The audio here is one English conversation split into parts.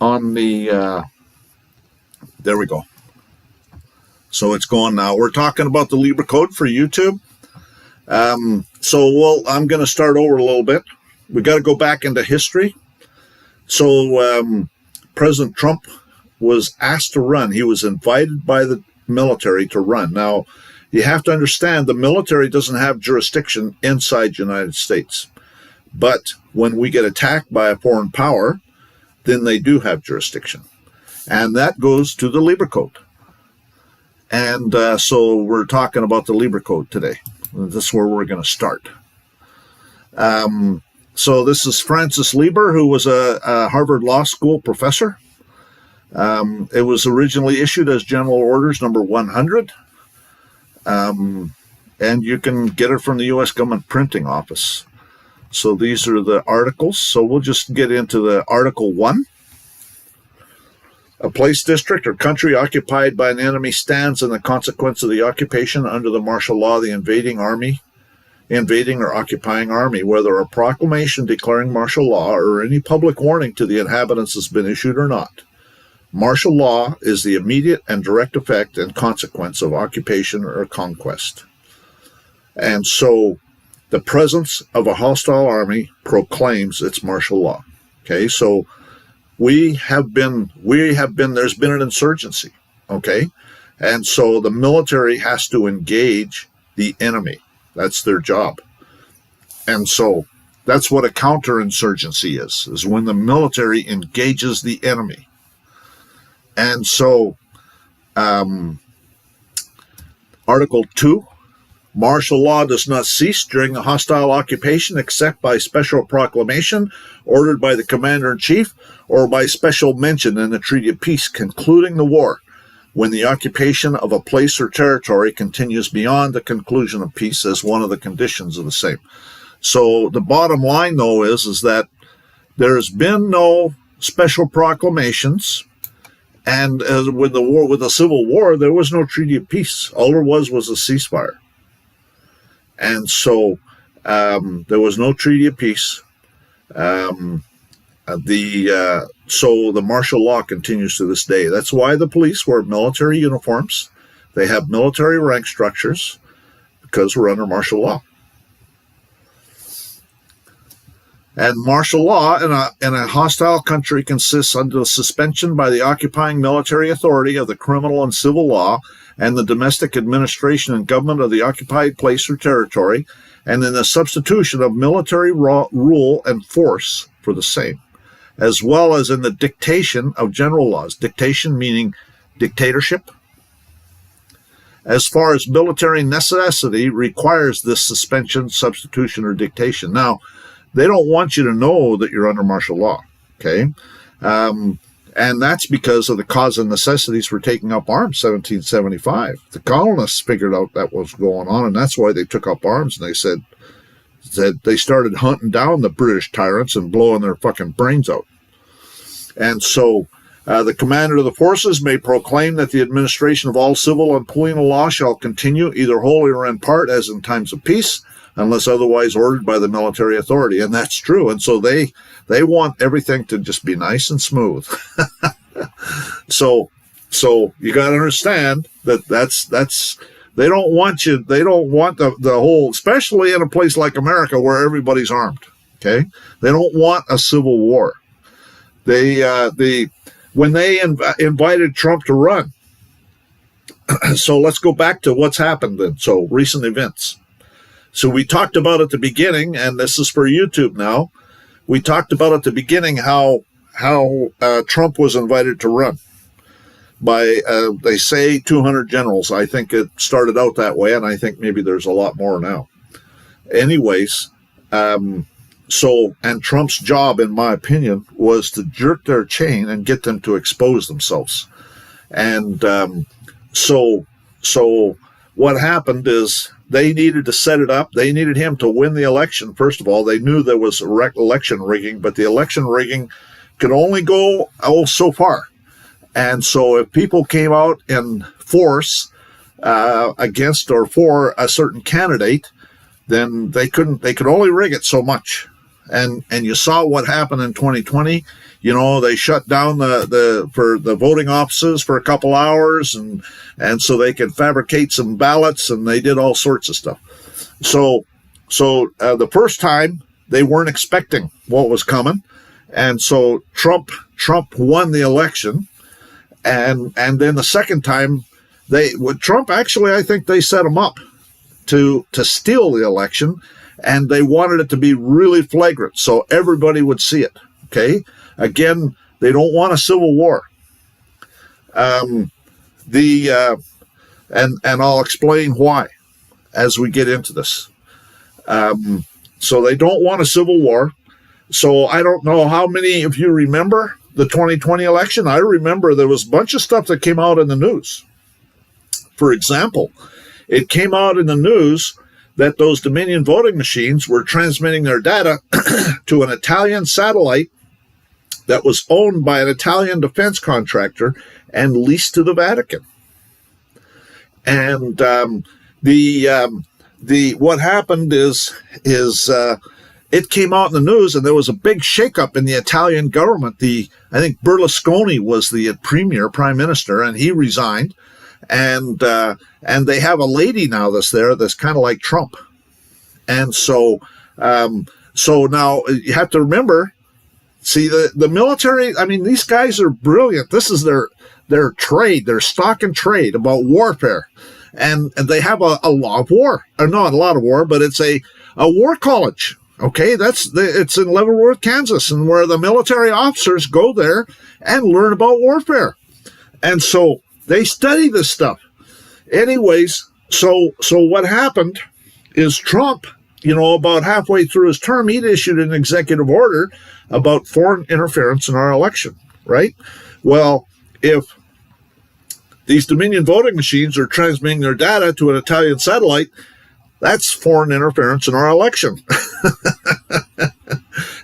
on the, there we go. So it's going now. We're talking about the Lieber code for YouTube. I'm going to start over a little bit. We got to go back into history. So President Trump was asked to run. He was invited by the military to run. Now, you have to understand the military doesn't have jurisdiction inside the United States. But when we get attacked by a foreign power, then they do have jurisdiction. And that goes to the Lieber code. And so we're talking about the Lieber code today. This is where we're going to start. So this is Francis Lieber, who was a Harvard Law School professor. It was originally issued as General Orders number 100. And you can get it from the U.S. Government Printing Office. So these are the articles. So we'll just get into the Article 1. A place, district, or country occupied by an enemy stands in the consequence of the occupation under the martial law, the invading or occupying army, whether a proclamation declaring martial law or any public warning to the inhabitants has been issued or not. Martial law is the immediate and direct effect and consequence of occupation or conquest. And so the presence of a hostile army proclaims its martial law. Okay, so there's been an insurgency, okay? And so the military has to engage the enemy. That's their job. And so that's what a counterinsurgency is when the military engages the enemy. And so Article 2, martial law does not cease during the hostile occupation except by special proclamation ordered by the commander-in-chief or by special mention in the Treaty of Peace concluding the war, when the occupation of a place or territory continues beyond the conclusion of peace as one of the conditions of the same. So the bottom line, though, is that there has been no special proclamations, and with the Civil War, there was no Treaty of Peace. All there was a ceasefire. And so there was no Treaty of Peace. So the martial law continues to this day. That's why the police wear military uniforms. They have military rank structures because we're under martial law. And martial law in a hostile country consists under the suspension by the occupying military authority of the criminal and civil law and the domestic administration and government of the occupied place or territory, and in the substitution of military rule and force for the same, as well as in the dictation of general laws. Dictation meaning dictatorship. As far as military necessity requires this suspension, substitution, or dictation. Now, they don't want you to know that you're under martial law, okay? And that's because of the cause and necessities for taking up arms, 1775. The colonists figured out that was going on, and that's why they took up arms, and they said they started hunting down the British tyrants and blowing their fucking brains out. And so the commander of the forces may proclaim that the administration of all civil and penal law shall continue, either wholly or in part, as in times of peace, unless otherwise ordered by the military authority. And that's true. And so they want everything to just be nice and smooth. So you got to understand that's they don't want the whole, especially in a place like America where everybody's armed. Okay, they don't want a civil war. When they invited Trump to run. So let's go back to what's happened then. So recent events. So we talked about at the beginning, and this is for YouTube now. We talked about at the beginning how Trump was invited to run by, they say, 200 generals. I think it started out that way, and I think maybe there's a lot more now. Anyways, and Trump's job, in my opinion, was to jerk their chain and get them to expose themselves. And so what happened is they needed to set it up. They needed him to win the election. First of all, they knew there was election rigging, but the election rigging could only go so far. And so if people came out in force against or for a certain candidate, then they could only rig it so much. and you saw what happened in 2020. You know, they shut down the voting offices for a couple hours, and so they could fabricate some ballots, and they did all sorts of stuff. So the first time they weren't expecting what was coming, and so Trump won the election, and then the second time Trump actually, I think they set him up to steal the election, and they wanted it to be really flagrant so everybody would see it. Okay, again, they don't want a civil war. And I'll explain why as we get into this. So they don't want a civil war. So I don't know how many of you remember the 2020 election. I remember there was a bunch of stuff that came out in the news. For example, it came out in the news that those Dominion voting machines were transmitting their data to an Italian satellite that was owned by an Italian defense contractor and leased to the Vatican. And what happened is it came out in the news, and there was a big shakeup in the Italian government. I think Berlusconi was the prime minister, and he resigned. And they have a lady now that's kind of like Trump. And so now you have to remember, see, the military, I mean, these guys are brilliant. This is their trade, their stock and trade about warfare. And they have a law of war, or not a lot of war, but it's a war college. Okay, it's in Leavenworth, Kansas, and where the military officers go there and learn about warfare. And so they study this stuff. Anyways, so what happened is Trump, about halfway through his term, he'd issued an executive order about foreign interference in our election, right? Well, if these Dominion voting machines are transmitting their data to an Italian satellite, that's foreign interference in our election.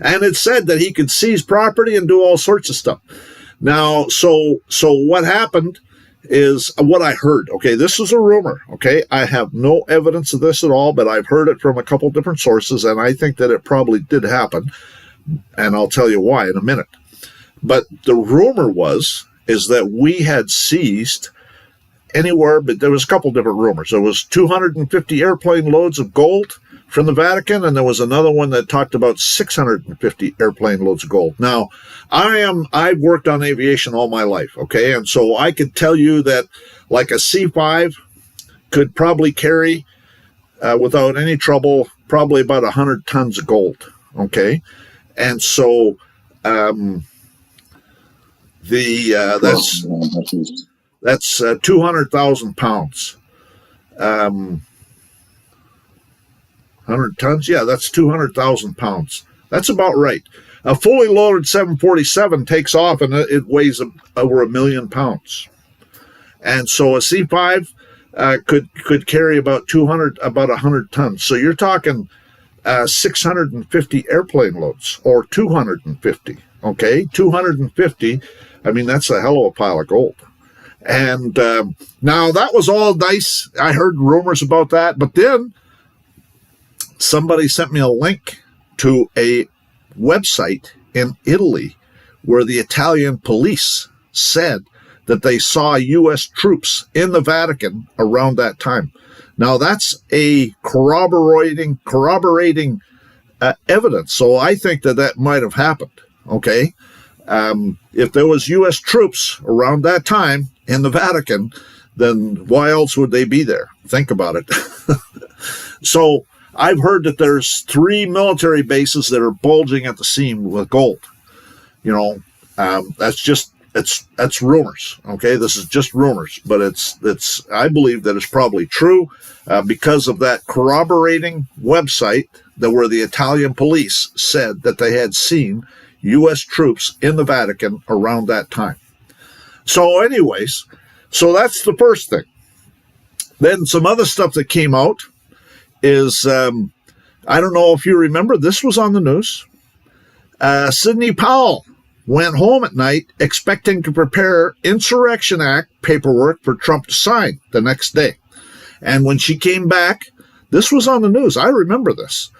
And it said that he could seize property and do all sorts of stuff. Now, so what happened is what I heard. Okay, this is a rumor. Okay, I have no evidence of this at all, but I've heard it from a couple different sources, and I think that it probably did happen. And I'll tell you why in a minute. But the rumor is that we had seized anywhere, but there was a couple different rumors. There was 250 airplane loads of gold from the Vatican, and there was another one that talked about 650 airplane loads of gold. Now, I've worked on aviation all my life, okay, and so I could tell you that like a C-5 could probably carry, without any trouble, probably about 100 tons of gold, okay, and so that's 200,000 pounds. 100 tons? Yeah, that's 200,000 pounds. That's about right. A fully loaded 747 takes off, and it weighs over 1 million pounds. And so a C-5 could carry about 100 tons. So you're talking 650 airplane loads, or 250. Okay, 250. I mean, that's a hell of a pile of gold. And now that was all nice. I heard rumors about that, but then somebody sent me a link to a website in Italy where the Italian police said that they saw U.S. troops in the Vatican around that time. Now that's a corroborating evidence. So I think that might have happened. Okay, if there was U.S. troops around that time in the Vatican, then why else would they be there? Think about it. So I've heard that there's 3 military bases that are bulging at the seam with gold. That's rumors. Okay, this is just rumors, but it's I believe that it's probably true because of that corroborating website where the Italian police said that they had seen U.S. troops in the Vatican around that time. So anyways, so that's the first thing. Then some other stuff that came out is, I don't know if you remember, this was on the news. Sidney Powell went home at night expecting to prepare Insurrection Act paperwork for Trump to sign the next day. And when she came back, this was on the news. I remember this.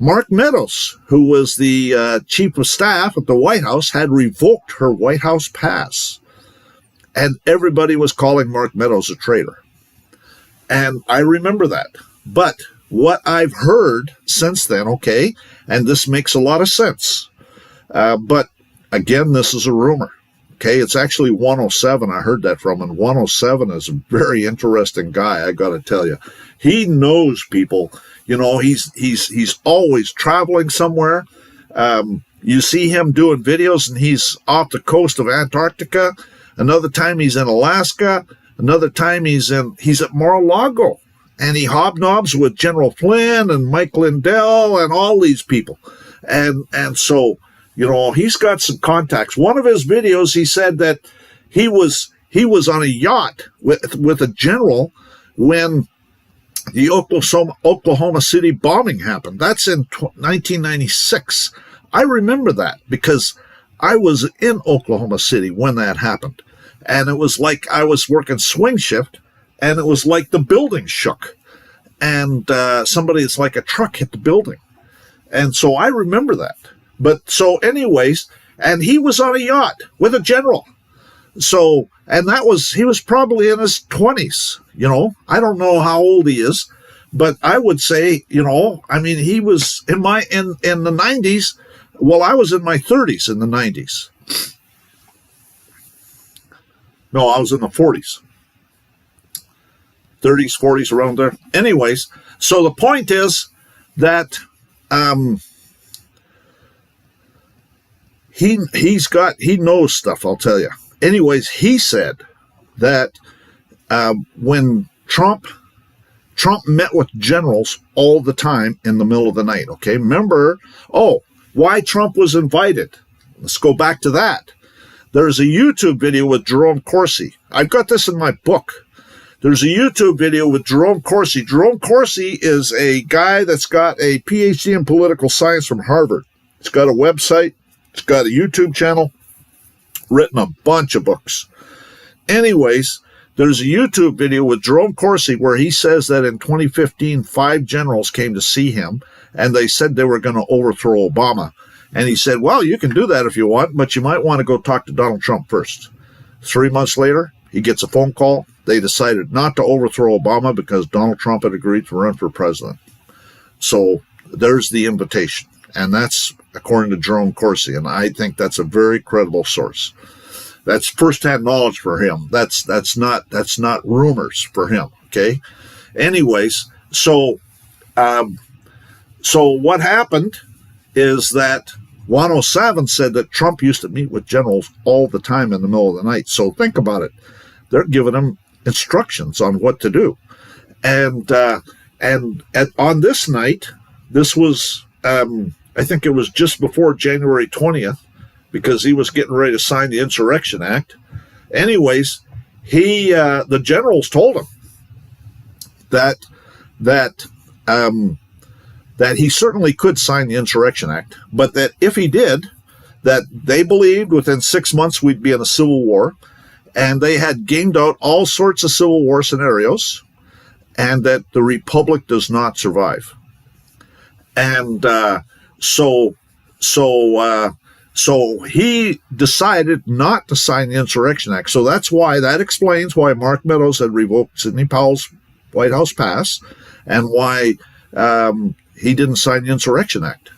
Mark Meadows, who was the chief of staff at the White House, had revoked her White House pass. And everybody was calling Mark Meadows a traitor. And I remember that. But what I've heard since then, okay, and this makes a lot of sense. But again, this is a rumor. Okay, it's actually 107. I heard that from, and 107 is a very interesting guy, I got to tell you. He knows people. You know, he's always traveling somewhere. You see him doing videos, and he's off the coast of Antarctica. Another time he's in Alaska. Another time he's at Mar-a-Lago, and he hobnobs with General Flynn and Mike Lindell and all these people. And so, you know, he's got some contacts. One of his videos, he said that he was on a yacht with a general when the Oklahoma City bombing happened. That's in 1996. I remember that because I was in Oklahoma City when that happened. And it was like I was working swing shift, and it was like the building shook. And it's like a truck hit the building. And so I remember that. But so anyways, and he was on a yacht with a general. So, and he was probably in his 20s, you know. I don't know how old he is, but I would say, you know, I mean, he was in the 90s. Well, I was in my 30s in the 90s. No, I was in the 40s. 30s, 40s, around there. Anyways, so the point is that he knows stuff, I'll tell you. Anyways, he said that when Trump met with generals all the time in the middle of the night, okay? Remember, why Trump was invited. Let's go back to that. There's a YouTube video with Jerome Corsi. I've got this in my book. There's a YouTube video with Jerome Corsi. Jerome Corsi is a guy that's got a PhD in political science from Harvard. He's got a website. He's got a YouTube channel. Written a bunch of books. Anyways, there's a YouTube video with Jerome Corsi where he says that in 2015, 5 generals came to see him, and they said they were going to overthrow Obama. And he said, well, you can do that if you want, but you might want to go talk to Donald Trump first. 3 months later, he gets a phone call. They decided not to overthrow Obama because Donald Trump had agreed to run for president. So there's the invitation. And that's according to Jerome Corsi. And I think that's a very credible source. That's firsthand knowledge for him. That's not rumors for him. Okay. Anyways, so what happened is that 107 said that Trump used to meet with generals all the time in the middle of the night. So think about it. They're giving him instructions on what to do. And on this night, this was, I think it was just before January 20th, because he was getting ready to sign the Insurrection Act. Anyways, the generals told him that he certainly could sign the Insurrection Act, but that if he did, that they believed within 6 months we'd be in a civil war, and they had gamed out all sorts of civil war scenarios, and that the Republic does not survive. And so he decided not to sign the Insurrection Act. So that explains why Mark Meadows had revoked Sidney Powell's White House pass, and why he didn't sign the Insurrection Act.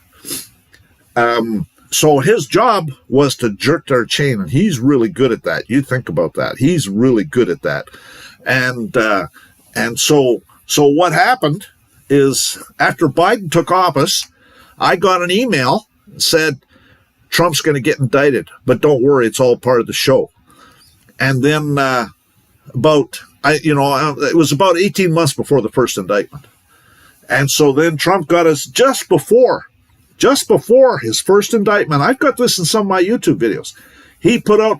So his job was to jerk their chain, and he's really good at that. You think about that. He's really good at that. And so what happened is after Biden took office, I got an email that said, Trump's going to get indicted, but don't worry, it's all part of the show. And then it was about 18 months before the first indictment. And so then Trump got us just before his first indictment. I've got this in some of my YouTube videos.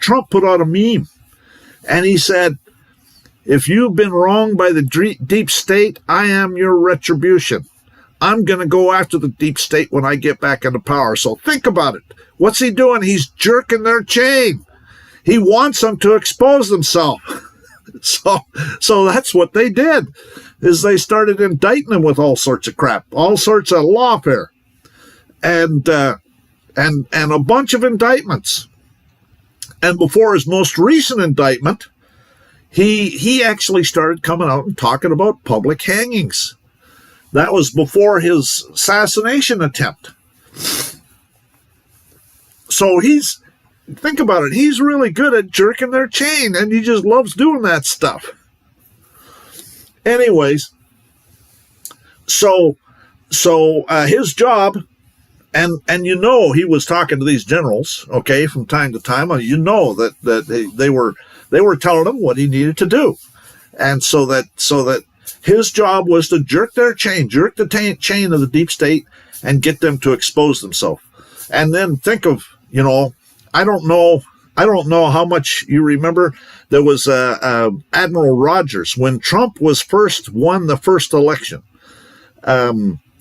Trump put out a meme, and he said, if you've been wronged by the deep state, I am your retribution. I'm going to go after the deep state when I get back into power. So think about it. What's he doing? He's jerking their chain. He wants them to expose themselves. So that's what they did, is they started indicting him with all sorts of crap, all sorts of lawfare. and a bunch of indictments. And before his most recent indictment, he actually started coming out and talking about public hangings. That was before his assassination attempt. So think about it, he's really good at jerking their chain, and he just loves doing that stuff. Anyways, so his job, and he was talking to these generals, okay, from time to time. That they were telling him what he needed to do, and so that his job was to jerk the chain of the deep state and get them to expose themselves. And then think of, I don't know how much you remember. There was Admiral Rogers when Trump won the first election.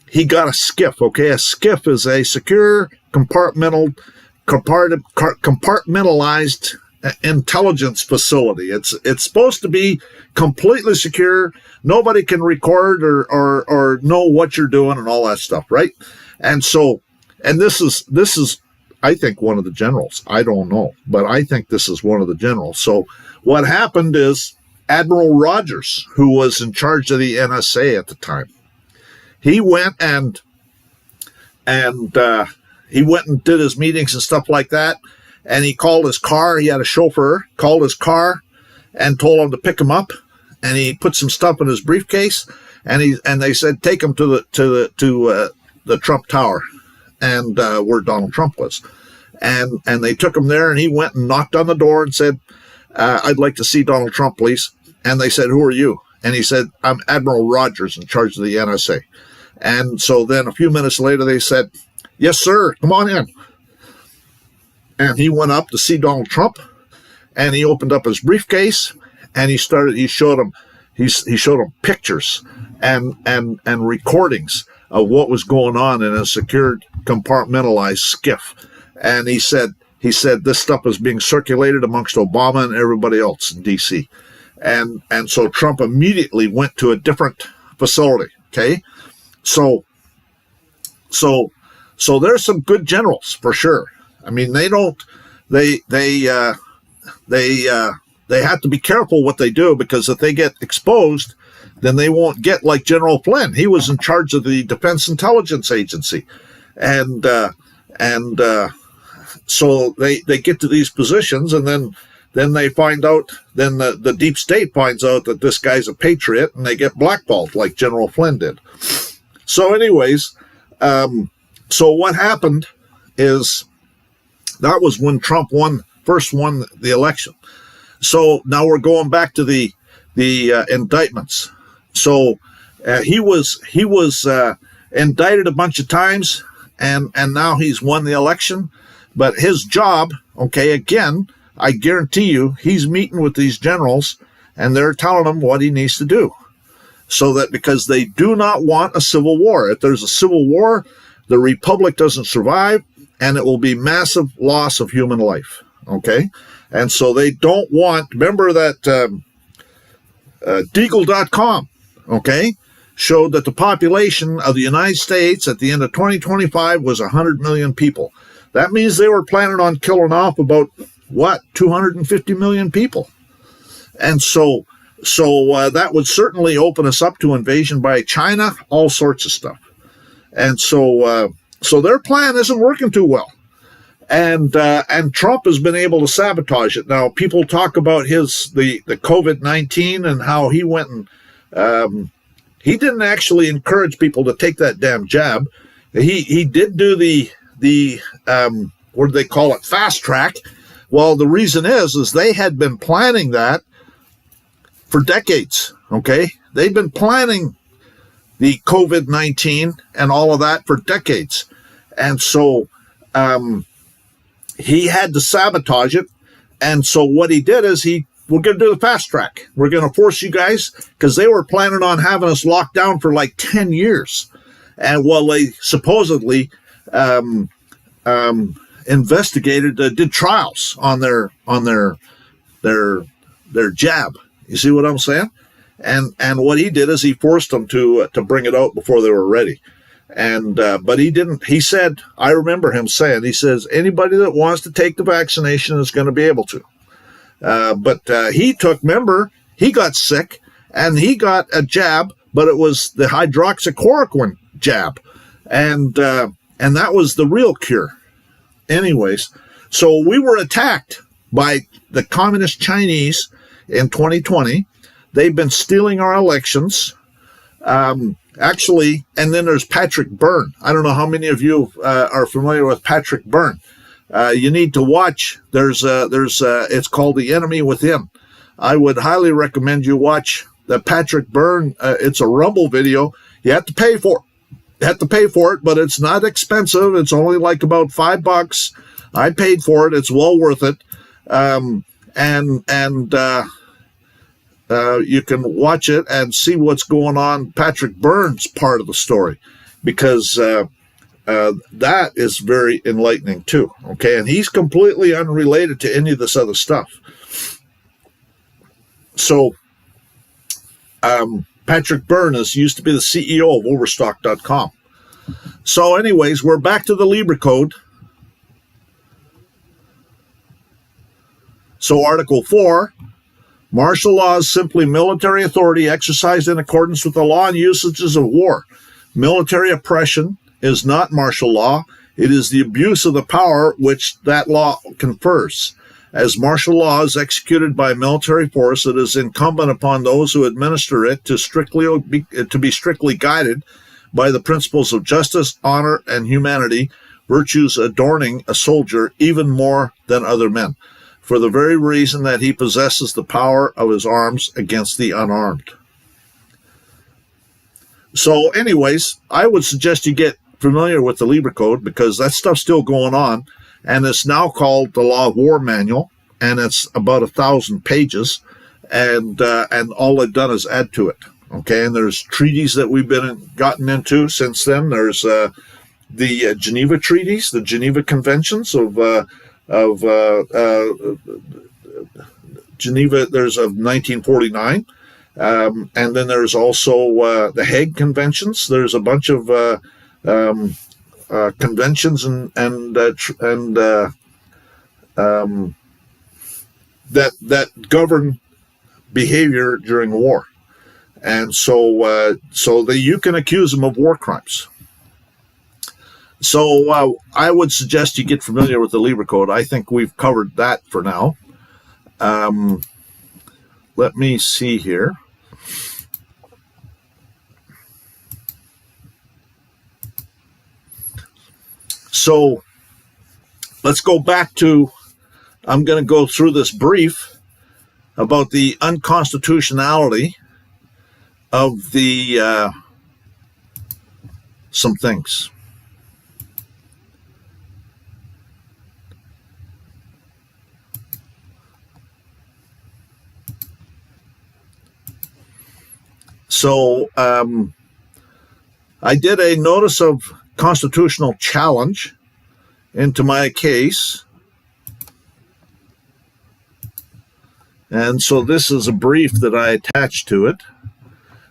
He got a skiff. Okay, a skiff is a secure compartmentalized intelligence facility. It's supposed to be completely secure. Nobody can record or know what you're doing and all that stuff, right? And this is I think one of the generals. I don't know, but I think this is one of the generals. So what happened is Admiral Rogers, who was in charge of the NSA at the time, he went and did his meetings and stuff like that. And he called his car. He had a chauffeur, called his car and told him to pick him up. And he put some stuff in his briefcase, and they said, take him to the Trump Tower, and where Donald Trump was. And they took him there, and he went and knocked on the door and said, I'd like to see Donald Trump, please. And they said, who are you? And he said, I'm Admiral Rogers, in charge of the NSA. And so then a few minutes later, they said, yes, sir, come on in. And he went up to see Donald Trump, and he opened up his briefcase, and he showed him pictures and recordings of what was going on in a secured compartmentalized skiff. And he said this stuff was being circulated amongst Obama and everybody else in DC. And so Trump immediately went to a different facility. Okay. So there's some good generals for sure. I mean, they have to be careful what they do, because if they get exposed, then they won't get like General Flynn. He was in charge of the Defense Intelligence Agency. And so they get to these positions, and then they find out, then the deep state finds out that this guy's a patriot, and they get blackballed like General Flynn did. So anyways, so what happened is that was when Trump first won the election. So now we're going back to the indictments. So he was indicted a bunch of times, and now he's won the election. But his job, okay, again, I guarantee you, he's meeting with these generals, and they're telling him what he needs to do. So that, because they do not want a civil war. If there's a civil war, the republic doesn't survive, and it will be massive loss of human life. Okay? And so they don't want, remember that Deagle.com, okay, showed that the population of the United States at the end of 2025 was 100 million people. That means they were planning on killing off about, 250 million people. And so that would certainly open us up to invasion by China, all sorts of stuff. And so their plan isn't working too well. And Trump has been able to sabotage it. Now, people talk about the COVID-19 and how he went and he didn't actually encourage people to take that damn jab. He did do the what do they call it, fast track. Well, the reason is they had been planning that for decades. Okay, they've been planning the COVID-19 and all of that for decades, and so he had to sabotage it. And so what he did is we're going to do the fast track. We're going to force you guys, because they were planning on having us locked down for like 10 years. And while they supposedly investigated, did trials on their jab. You see what I'm saying? And what he did is he forced them to bring it out before they were ready. And but he didn't. He said, I remember him saying, he says, anybody that wants to take the vaccination is going to be able to. But he took, remember, he got sick and he got a jab, but it was the hydroxychloroquine jab. And that was the real cure. Anyways, so we were attacked by the communist Chinese in 2020. They've been stealing our elections. Actually, and then there's Patrick Byrne. I don't know how many of you are familiar with Patrick Byrne. You need to watch. It's called The Enemy Within. I would highly recommend you watch the Patrick Byrne. It's a Rumble video. You have to pay for it. You have to pay for it, but it's not expensive. It's only like about $5. I paid for it. It's well worth it. You can watch it and see what's going on Patrick Byrne's part of the story, because that is very enlightening too. Okay, and he's completely unrelated to any of this other stuff. So Patrick Byrne used to be the CEO of Overstock.com. So anyways, we're back to the Lieber Code. So Article 4, martial law is simply military authority exercised in accordance with the law and usages of war. Military oppression is not martial law. It is the abuse of the power which that law confers. As martial law is executed by military force, it is incumbent upon those who administer it to be strictly guided by the principles of justice, honor, and humanity, virtues adorning a soldier even more than other men, for the very reason that he possesses the power of his arms against the unarmed. So anyways, I would suggest you get familiar with the Lieber Code, because that stuff's still going on, and it's now called the Law of War Manual, and it's about 1,000 pages, and all they've done is add to it. Okay, and there's treaties that we've gotten into since then. There's the Geneva treaties, the Geneva Conventions of Geneva. There's of 1949, and then there's also the Hague Conventions. There's a bunch of conventions that govern behavior during war, and so you can accuse them of war crimes. So I would suggest you get familiar with the Lieber Code. I think we've covered that for now. Let me see here. So let's go back to, I'm going to go through this brief about the unconstitutionality of the some things. So I did a notice of constitutional challenge into my case. And so this is a brief that I attached to it.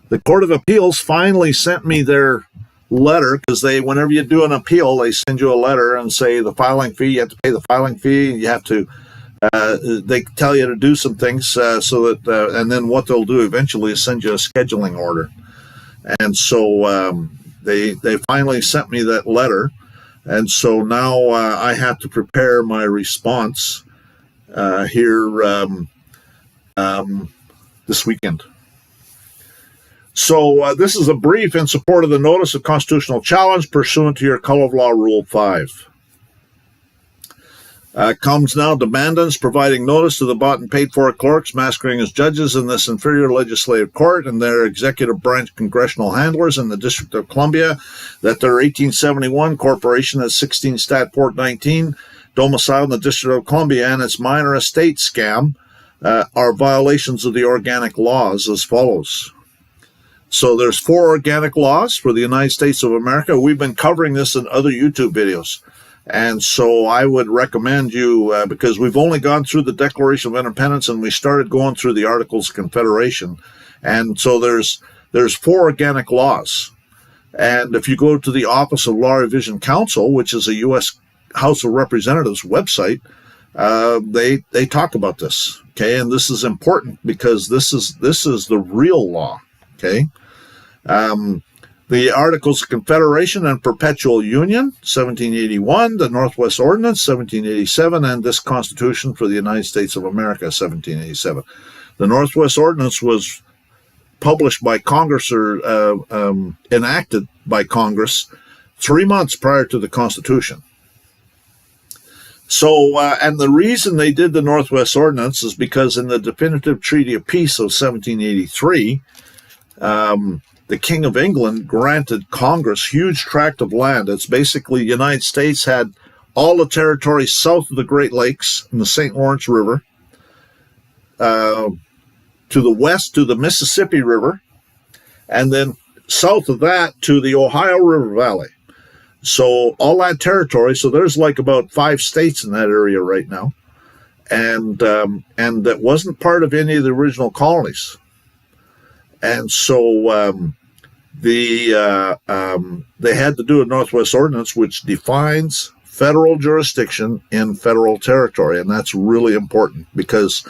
The Court of Appeals finally sent me their letter, because whenever you do an appeal, they send you a letter and say the filing fee, you have to pay the filing fee, you have to, they tell you to do some things so that, and then what they'll do eventually is send you a scheduling order. And so they finally sent me that letter. And so now I have to prepare my response here this weekend. So this is a brief in support of the Notice of Constitutional Challenge pursuant to your Color of Law Rule 5. Comes now demandants providing notice to the bought and paid for clerks masquerading as judges in this inferior legislative court and their executive branch congressional handlers in the District of Columbia that their 1871 corporation at 16 Stat Port 19, domiciled in the District of Columbia, and its minor estate scam are violations of the organic laws as follows. So there's 4 organic laws for the United States of America. We've been covering this in other YouTube videos. And so I would recommend you, because we've only gone through the Declaration of Independence and we started going through the Articles of Confederation. And so there's 4 organic laws And if you go to the Office of Law Revision Counsel, which is a U.S. House of Representatives website, they talk about this. Okay, and this is important because this is the real law. Okay, the Articles of Confederation and Perpetual Union, 1781, the Northwest Ordinance, 1787, and this Constitution for the United States of America, 1787. The Northwest Ordinance was published by Congress or enacted by Congress 3 months prior to the Constitution. So, and the reason they did the Northwest Ordinance is because in the Definitive Treaty of Peace of 1783, the King of England granted Congress huge tract of land. It's basically the United States had all the territory south of the Great Lakes and the St. Lawrence River, to the west to the Mississippi River, and then south of that to the Ohio River Valley. So all that territory, so there's like about 5 states in that area right now, and that wasn't part of any of the original colonies. And so they had to do a Northwest Ordinance, which defines federal jurisdiction in federal territory, and that's really important because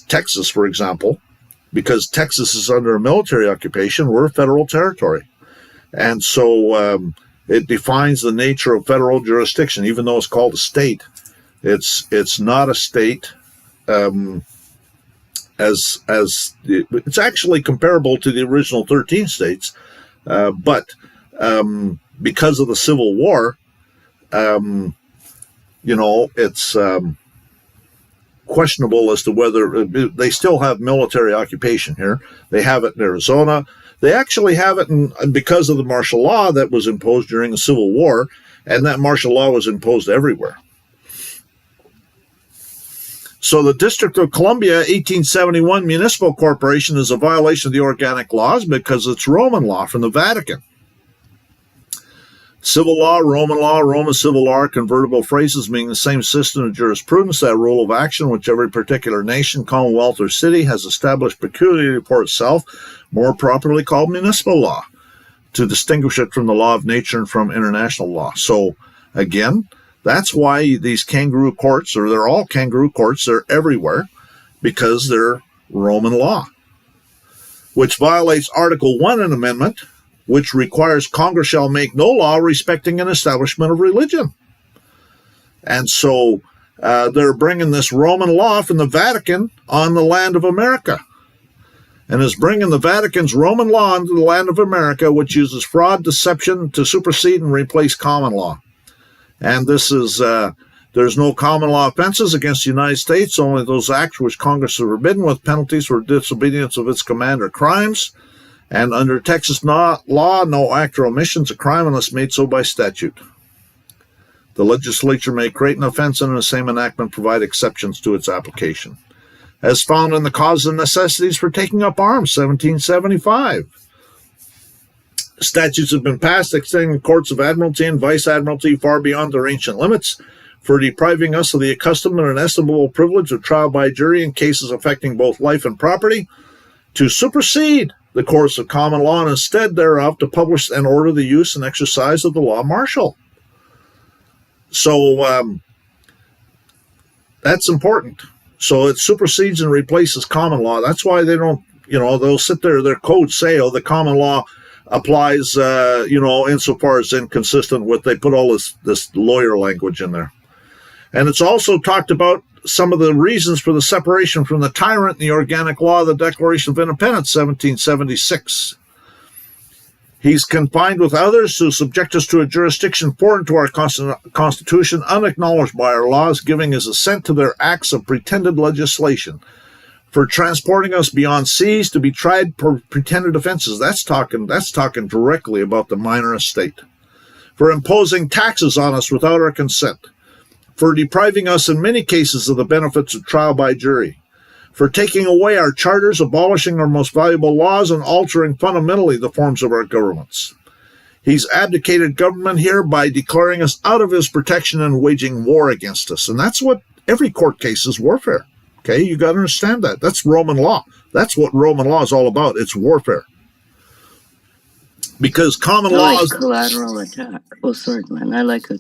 Texas, for example, because Texas is under a military occupation, we're federal territory, and so it defines the nature of federal jurisdiction. Even though it's called a state, it's not a state. As it's actually comparable to the original 13 states, but because of the Civil War, it's questionable as to whether they still have military occupation here. They have it in Arizona. They actually have it because of the martial law that was imposed during the Civil War, and that martial law was imposed everywhere. So the District of Columbia 1871 Municipal Corporation is a violation of the organic laws because it's Roman law from the Vatican. Civil law, Roman civil law are convertible phrases meaning the same system of jurisprudence, that rule of action which every particular nation, commonwealth, or city has established peculiarly for itself, more properly called municipal law, to distinguish it from the law of nature and from international law. So, again, that's why these kangaroo courts, or they're all kangaroo courts, they're everywhere, because they're Roman law, which violates Article 1 in Amendment, which requires Congress shall make no law respecting an establishment of religion. And so they're bringing this Roman law from the Vatican on the land of America, and is bringing the Vatican's Roman law into the land of America, which uses fraud, deception to supersede and replace common law. And this is, there's no common law offenses against the United States, only those acts which Congress has forbidden with penalties for disobedience of its command or crimes. And under Texas law, no act or omission is a crime unless made so by statute. The legislature may create an offense and in the same enactment provide exceptions to its application. As found in the Causes and Necessities for Taking Up Arms, 1775. Statutes have been passed extending the courts of admiralty and vice admiralty far beyond their ancient limits for depriving us of the accustomed and inestimable privilege of trial by jury in cases affecting both life and property, to supersede the courts of common law and instead thereof to publish and order the use and exercise of the law martial. So that's important. So it supersedes and replaces common law. That's why they don't, they'll sit there, their codes say, oh, the common law applies, insofar as inconsistent with, they put all this lawyer language in there. And it's also talked about some of the reasons for the separation from the tyrant in the organic law of the Declaration of Independence, 1776. He's confined with others who subject us to a jurisdiction foreign to our Constitution, unacknowledged by our laws, giving his assent to their acts of pretended legislation, for transporting us beyond seas to be tried for pretended offenses. That's talking directly about the minor estate. For imposing taxes on us without our consent, for depriving us in many cases of the benefits of trial by jury, for taking away our charters, abolishing our most valuable laws, and altering fundamentally the forms of our governments. He's abdicated government here by declaring us out of his protection and waging war against us. And that's what every court case is, warfare. Okay, you got to understand that. That's Roman law. That's what Roman law is all about. It's warfare. Because common I law like is... collateral attack. Oh, sorry, Glenn. I like a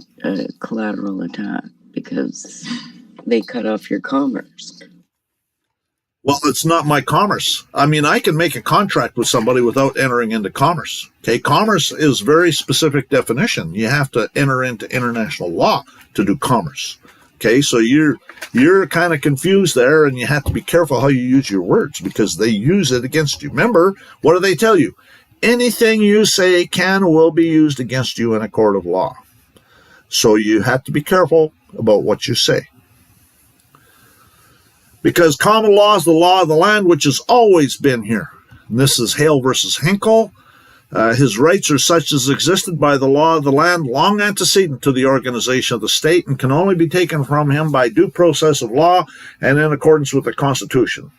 collateral attack because they cut off your commerce. Well, it's not my commerce. I mean, I can make a contract with somebody without entering into commerce. Okay, commerce is very specific definition. You have to enter into international law to do commerce. Okay, so you're kind of confused there, and you have to be careful how you use your words because they use it against you. Remember, what do they tell you? Anything you say can or will be used against you in a court of law. So you have to be careful about what you say. Because common law is the law of the land, which has always been here. And this is Hale versus Hinkle. His rights are such as existed by the law of the land long antecedent to the organization of the state and can only be taken from him by due process of law and in accordance with the Constitution.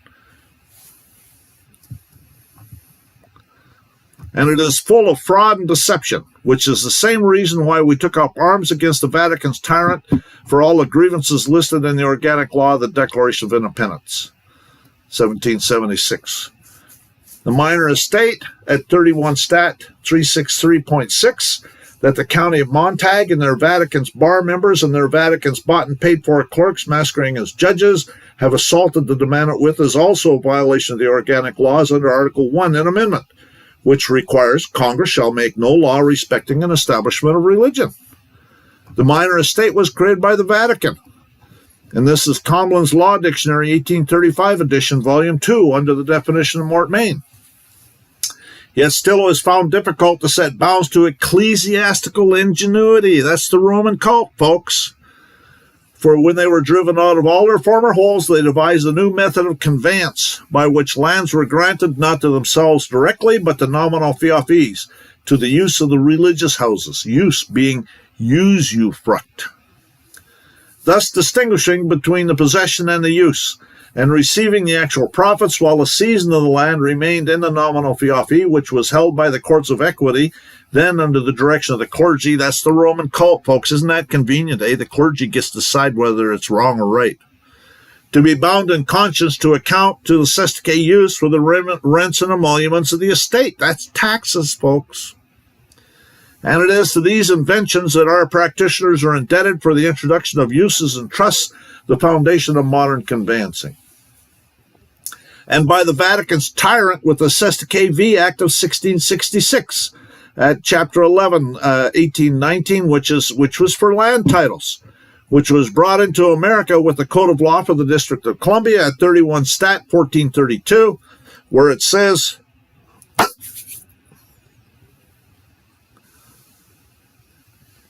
And it is full of fraud and deception, which is the same reason why we took up arms against the Vatican's tyrant for all the grievances listed in the organic law of the Declaration of Independence, 1776. The minor estate at 31 Stat 363.6, that the county of Montag and their Vatican's bar members and their Vatican's bought and paid for clerks masquerading as judges have assaulted the demandant with is also a violation of the organic laws under Article 1 and Amendment, which requires Congress shall make no law respecting an establishment of religion. The minor estate was created by the Vatican. And this is Tomlin's Law Dictionary, 1835 edition, volume 2, under the definition of mortmain. Yet still it was found difficult to set bounds to ecclesiastical ingenuity. That's the Roman cult, folks. For when they were driven out of all their former holes, they devised a new method of conveyance, by which lands were granted not to themselves directly, but to nominal fiefs, to the use of the religious houses, use being usufruct, thus distinguishing between the possession and the use, and receiving the actual profits while the season of the land remained in the nominal fief, which was held by the courts of equity, then under the direction of the clergy. That's the Roman cult, folks. Isn't that convenient, eh? The clergy gets to decide whether it's wrong or right. To be bound in conscience to account to the sestique use for the rents and emoluments of the estate. That's taxes, folks. And it is to these inventions that our practitioners are indebted for the introduction of uses and trusts, the foundation of modern conveyancing. And by the Vatican's tyrant with the Sestique V Act of 1666, at Chapter 11, 1819, which was for land titles, which was brought into America with the Code of Law for the District of Columbia at 31 Stat 1432, where it says,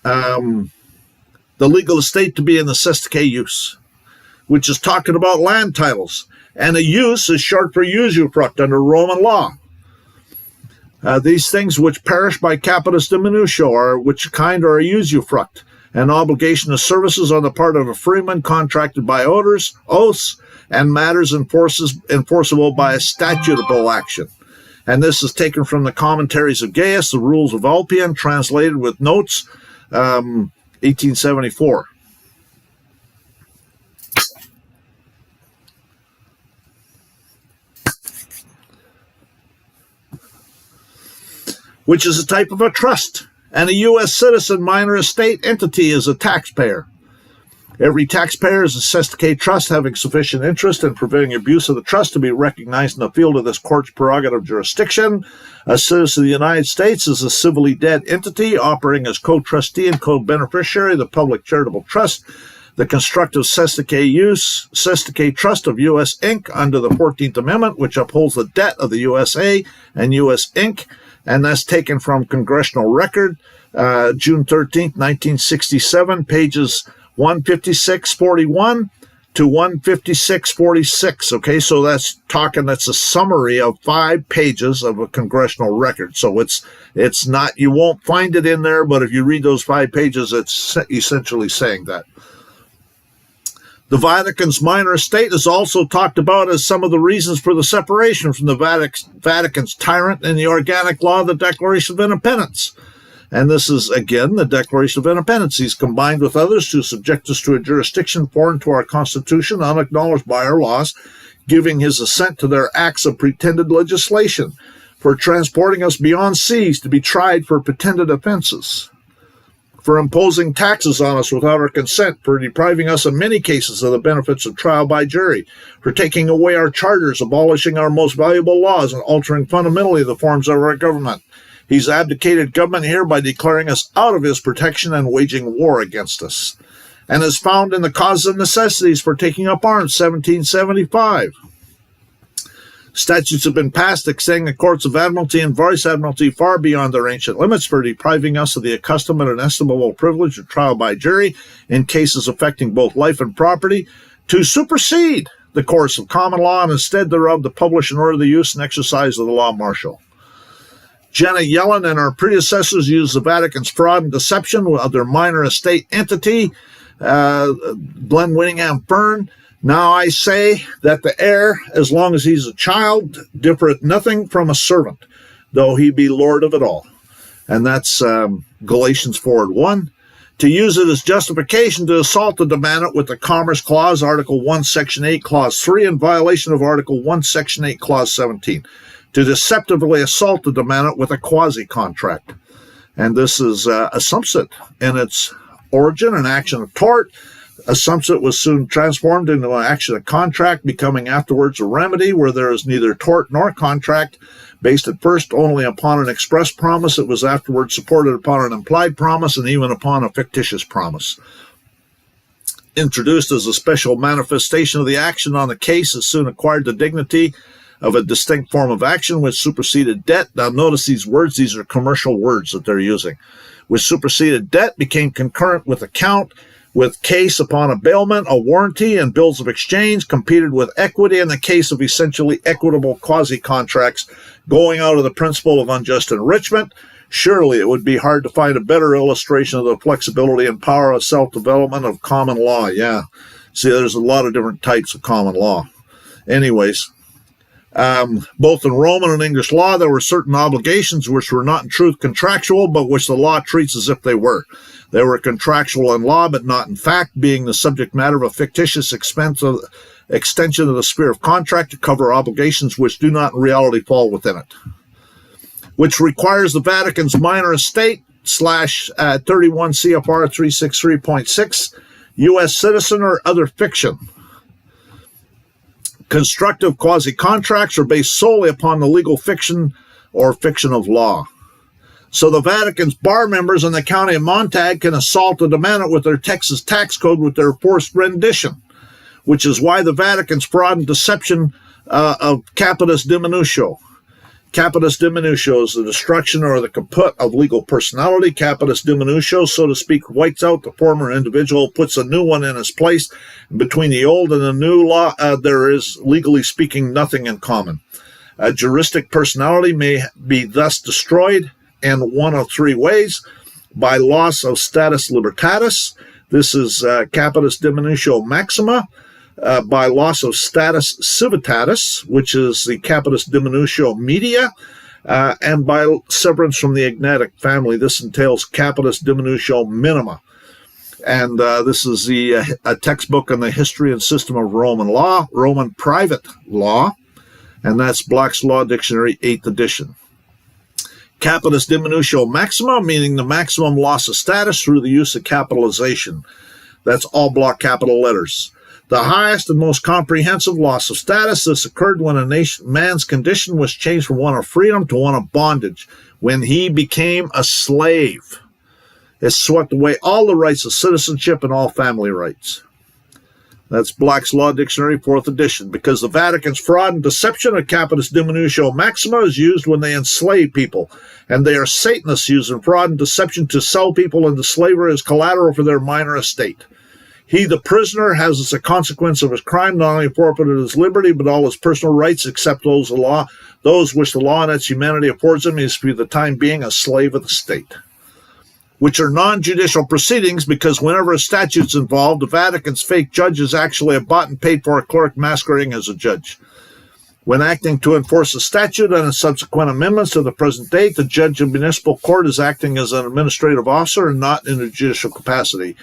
the legal estate to be in the Sestique use, which is talking about land titles. And a use is short for usufruct under Roman law. These things which perish by capitis diminutio are which kind are a usufruct, an obligation of services on the part of a freeman contracted by oaths, and matters enforceable by a statutable action. And this is taken from the commentaries of Gaius, the Rules of Ulpian, translated with notes, 1874. Which is a type of a trust, and a U.S. citizen minor estate entity is a taxpayer. Every taxpayer is a Sestique trust having sufficient interest in preventing abuse of the trust to be recognized in the field of this court's prerogative jurisdiction. A citizen of the United States is a civilly dead entity operating as co-trustee and co-beneficiary of the public charitable trust. The constructive Sestique Trust of U.S. Inc. under the 14th Amendment, which upholds the debt of the USA and U.S. Inc., and that's taken from Congressional Record, June 13th, 1967, pages 156-41 to 156-46. Okay, so that's a summary of 5 pages of a Congressional Record. So it's not, you won't find it in there, but if you read those 5 pages, it's essentially saying that. The Vatican's minor estate is also talked about as some of the reasons for the separation from the Vatican's tyrant in the organic law of the Declaration of Independence. And this is, again, the Declaration of Independence. He's combined with others to subject us to a jurisdiction foreign to our Constitution, unacknowledged by our laws, giving his assent to their acts of pretended legislation. for transporting us beyond seas to be tried for pretended offenses, for imposing taxes on us without our consent, for depriving us in many cases of the benefits of trial by jury, for taking away our charters, abolishing our most valuable laws, and altering fundamentally the forms of our government. He's abdicated government here by declaring us out of his protection and waging war against us, and is found in the causes of necessities for taking up arms, 1775. Statutes have been passed extending the courts of admiralty and vice admiralty far beyond their ancient limits for depriving us of the accustomed and estimable privilege of trial by jury in cases affecting both life and property, to supersede the course of common law and instead thereof to publish and order the use and exercise of the law martial. Janet Yellen and her predecessors used the Vatican's fraud and deception of their minor estate entity, GlennWinningham Fern. Now I say that the heir, as long as he's a child, differeth nothing from a servant, though he be lord of it all. And that's Galatians 4:1. To use it as justification to assault the demandant with the Commerce Clause, Article 1, Section 8, Clause 3, in violation of Article 1, Section 8, Clause 17. To deceptively assault the demandant with a quasi-contract. And this is assumpsit in its origin, an action of tort. Assumpsit was soon transformed into an action of contract, becoming afterwards a remedy where there is neither tort nor contract, based at first only upon an express promise. It was afterwards supported upon an implied promise and even upon a fictitious promise. Introduced as a special manifestation of the action on the case, it soon acquired the dignity of a distinct form of action which superseded debt. Now notice these words, these are commercial words that they're using. Which superseded debt, became concurrent with account, with case upon a bailment, a warranty, and bills of exchange, competed with equity in the case of essentially equitable quasi-contracts, going out of the principle of unjust enrichment. Surely it would be hard to find a better illustration of the flexibility and power of self-development of common law. Yeah. See, there's a lot of different types of common law. Anyways, both in Roman and English law, there were certain obligations which were not in truth contractual, but which the law treats as if they were. They were contractual in law, but not in fact, being the subject matter of a fictitious extension of the sphere of contract to cover obligations which do not in reality fall within it. Which requires the Vatican's minor estate / 31 CFR 363.6, U.S. citizen or other fiction. Constructive quasi-contracts are based solely upon the legal fiction or fiction of law. So the Vatican's bar members in the county of Montague can assault the demandant with their Texas tax code with their forced rendition, which is why the Vatican's fraud and deception of capitis diminutio. Capitis diminutio is the destruction or the kaput of legal personality. Capitis diminutio, so to speak, wipes out the former individual, puts a new one in its place. Between the old and the new law, there is, legally speaking, nothing in common. A juristic personality may be thus destroyed in one of three ways: by loss of status libertatis. This is capitis diminutio maxima. By loss of status civitatis, which is the capitis diminutio media, and by severance from the agnatic family. This entails capitis diminutio minima. And this is a textbook on the history and system of Roman law, Roman private law, and that's Black's Law Dictionary, 8th edition. Capitis diminutio maxima, meaning the maximum loss of status through the use of capitalization. That's all block capital letters. The highest and most comprehensive loss of status. This occurred when a man's condition was changed from one of freedom to one of bondage, when he became a slave. It swept away all the rights of citizenship and all family rights. That's Black's Law Dictionary, 4th edition. Because the Vatican's fraud and deception of capitis diminutio maxima is used when they enslave people, and they are Satanists using fraud and deception to sell people into slavery as collateral for their minor estate. He, the prisoner, has as a consequence of his crime not only forfeited his liberty, but all his personal rights, except those of the law, those which the law and its humanity affords him. He is for the time being a slave of the state. Which are non-judicial proceedings, because whenever a statute's involved, the Vatican's fake judge is actually a bought and paid for clerk masquerading as a judge. When acting to enforce a statute and its subsequent amendments to the present date, the judge of municipal court is acting as an administrative officer and not in a judicial capacity.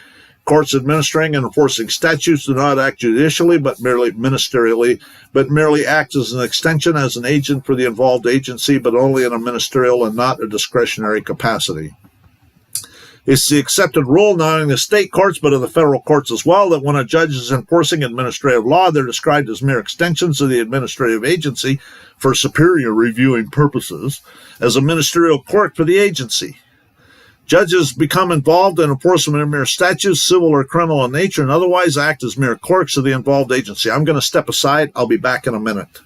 Courts administering and enforcing statutes do not act judicially, but merely ministerially, but merely act as an extension, as an agent for the involved agency, but only in a ministerial and not a discretionary capacity. It's the accepted rule, not in the state courts, but in the federal courts as well, that when a judge is enforcing administrative law, they're described as mere extensions of the administrative agency for superior reviewing purposes, as a ministerial court for the agency. Judges become involved in enforcement of mere statutes, civil or criminal in nature, and otherwise act as mere clerks of the involved agency. I'm going to step aside. I'll be back in a minute.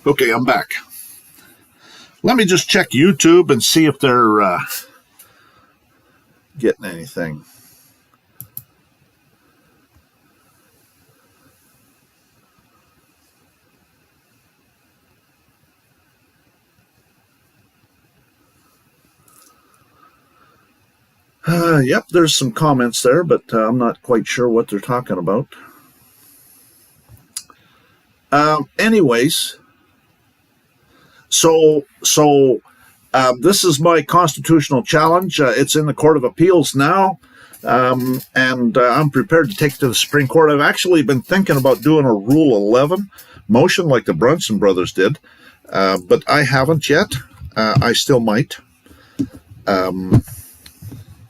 Okay, I'm back. Let me just check YouTube and see if they're getting anything. Yep, there's some comments there, but I'm not quite sure what they're talking about. Anyways, so this is my constitutional challenge. It's in the Court of Appeals now, and I'm prepared to take it to the Supreme Court. I've actually been thinking about doing a Rule 11 motion like the Brunson brothers did, but I haven't yet. I still might.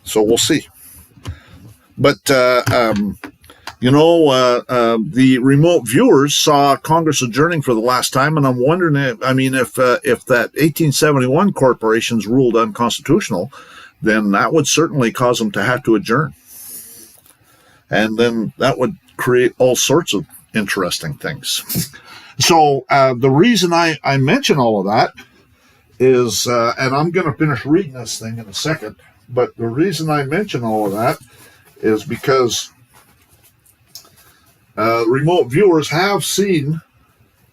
So we'll see. But, the remote viewers saw Congress adjourning for the last time, and I'm wondering, if that 1871 corporation's ruled unconstitutional, then that would certainly cause them to have to adjourn. And then that would create all sorts of interesting things. So the reason I mention all of that is, and I'm going to finish reading this thing in a second, but the reason I mention all of that is because remote viewers have seen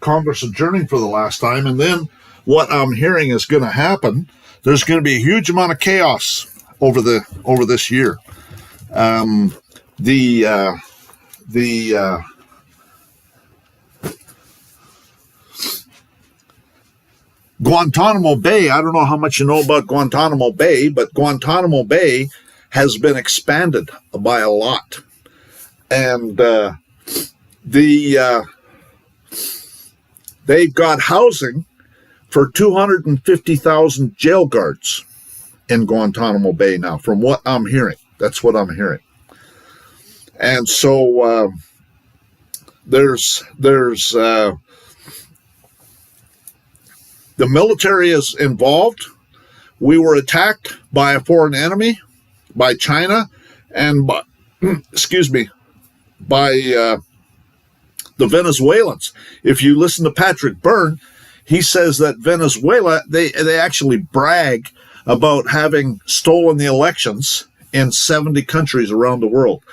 Congress adjourning for the last time, and then what I'm hearing is going to happen. There's going to be a huge amount of chaos over this year. Guantanamo Bay, I don't know how much you know about Guantanamo Bay, but Guantanamo Bay has been expanded by a lot. And they've got housing for 250,000 jail guards in Guantanamo Bay now, from what I'm hearing. That's what I'm hearing. And so there's the military is involved. We were attacked by a foreign enemy, by China, and by the Venezuelans. If you listen to Patrick Byrne, he says that Venezuela, they actually brag about having stolen the elections in 70 countries around the world.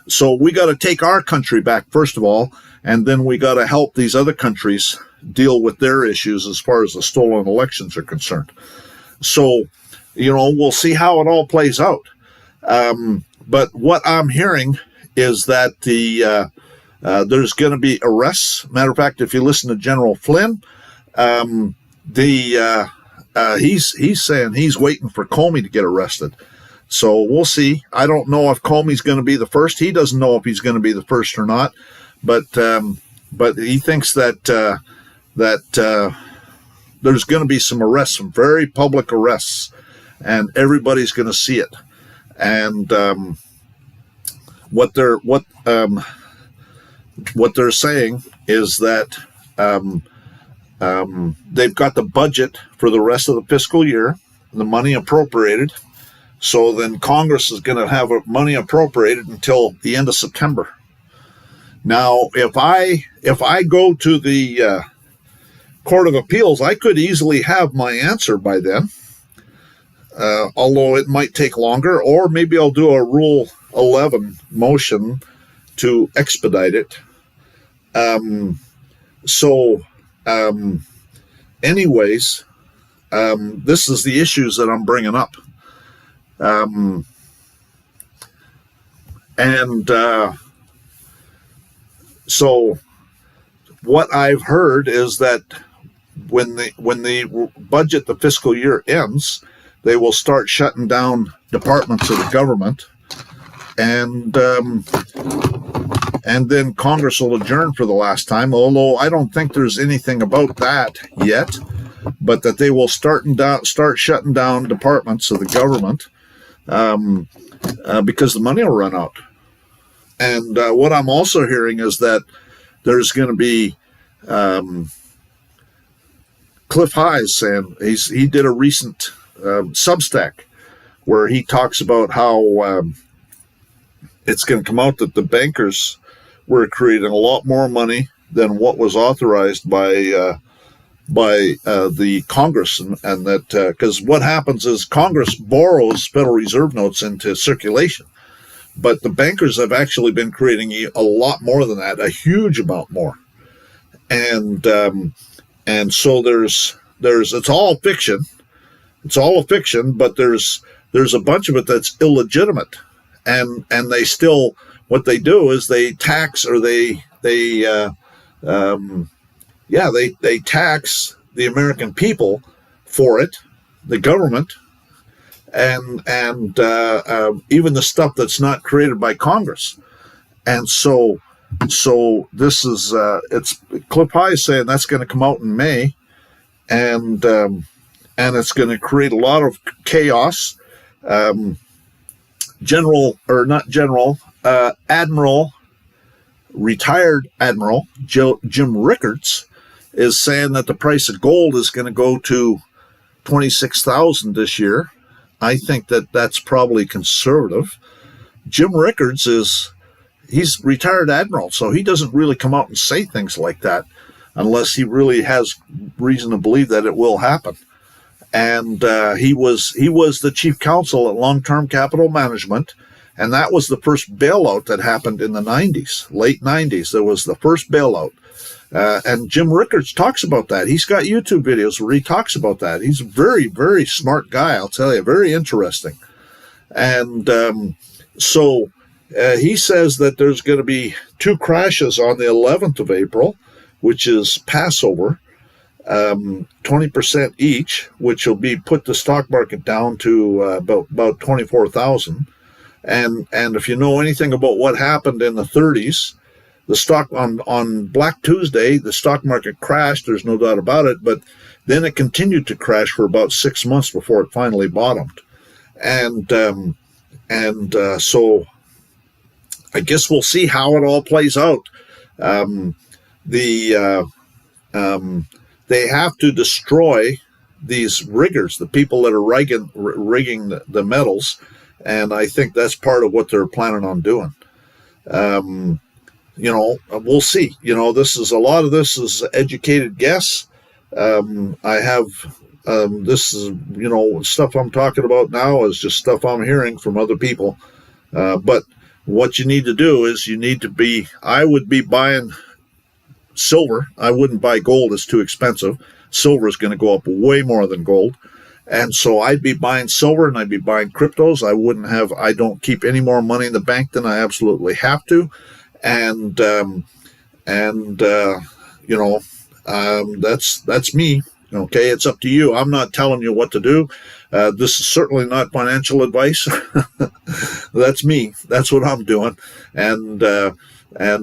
So we got to take our country back, first of all, and then we got to help these other countries deal with their issues as far as the stolen elections are concerned. So, we'll see how it all plays out. But what I'm hearing is that there's going to be arrests. Matter of fact, if you listen to General Flynn, he's saying he's waiting for Comey to get arrested. So we'll see. I don't know if Comey's going to be the first. He doesn't know if he's going to be the first or not. But he thinks that there's going to be some arrests, some very public arrests, and everybody's going to see it. And what they're saying is that they've got the budget for the rest of the fiscal year, the money appropriated. So then Congress is going to have money appropriated until the end of September. Now, if I go to the Court of Appeals, I could easily have my answer by then, although it might take longer, or maybe I'll do a Rule 11 motion to expedite it. Anyways, this is the issues that I'm bringing up. So what I've heard is that when the budget, the fiscal year ends, they will start shutting down departments of the government, and then Congress will adjourn for the last time, although I don't think there's anything about that yet, but that they will start shutting down departments of the government because the money will run out. And what I'm also hearing is that there's going to be Cliff Highs saying he did a recent Substack where he talks about how it's going to come out that the bankers were creating a lot more money than what was authorized by the Congress, and that because what happens is Congress borrows Federal Reserve notes into circulation, but the bankers have actually been creating a lot more than that, a huge amount more, and so there's it's all fiction. It's all a fiction, but there's a bunch of it that's illegitimate, and they still, what they do is they tax, or they tax the American people for it, the government, and even the stuff that's not created by Congress. And so this is it's Cliff High saying that's going to come out in May, and it's going to create a lot of chaos. Retired Admiral Jim Rickards is saying that the price of gold is going to go to $26,000 this year. I think that that's probably conservative. Jim Rickards he's retired admiral, so he doesn't really come out and say things like that unless he really has reason to believe that it will happen. And he was the chief counsel at Long-Term Capital Management, and that was the first bailout that happened in the 90s, late 90s. There was the first bailout. And Jim Rickards talks about that. He's got YouTube videos where he talks about that. He's a very, very smart guy, I'll tell you, very interesting. And so he says that there's going to be 2 crashes on the 11th of April, which is Passover, 20% each, which will be put the stock market down to about 24,000. And if you know anything about what happened in the 30s, the stock on Black Tuesday, the stock market crashed. There's no doubt about it. But then it continued to crash for about 6 months before it finally bottomed. And so I guess we'll see how it all plays out. They have to destroy these riggers, the people that are rigging the metals, and I think that's part of what they're planning on doing. We'll see. This is a lot of this is educated guess. I have this is stuff I'm talking about now is just stuff I'm hearing from other people. But what you need to do is I would be buying silver. I wouldn't buy gold. It's too expensive. Silver is going to go up way more than gold. And so I'd be buying silver and I'd be buying cryptos. I don't keep any more money in the bank than I absolutely have to. And that's me. Okay. It's up to you. I'm not telling you what to do. This is certainly not financial advice. That's me. That's what I'm doing. And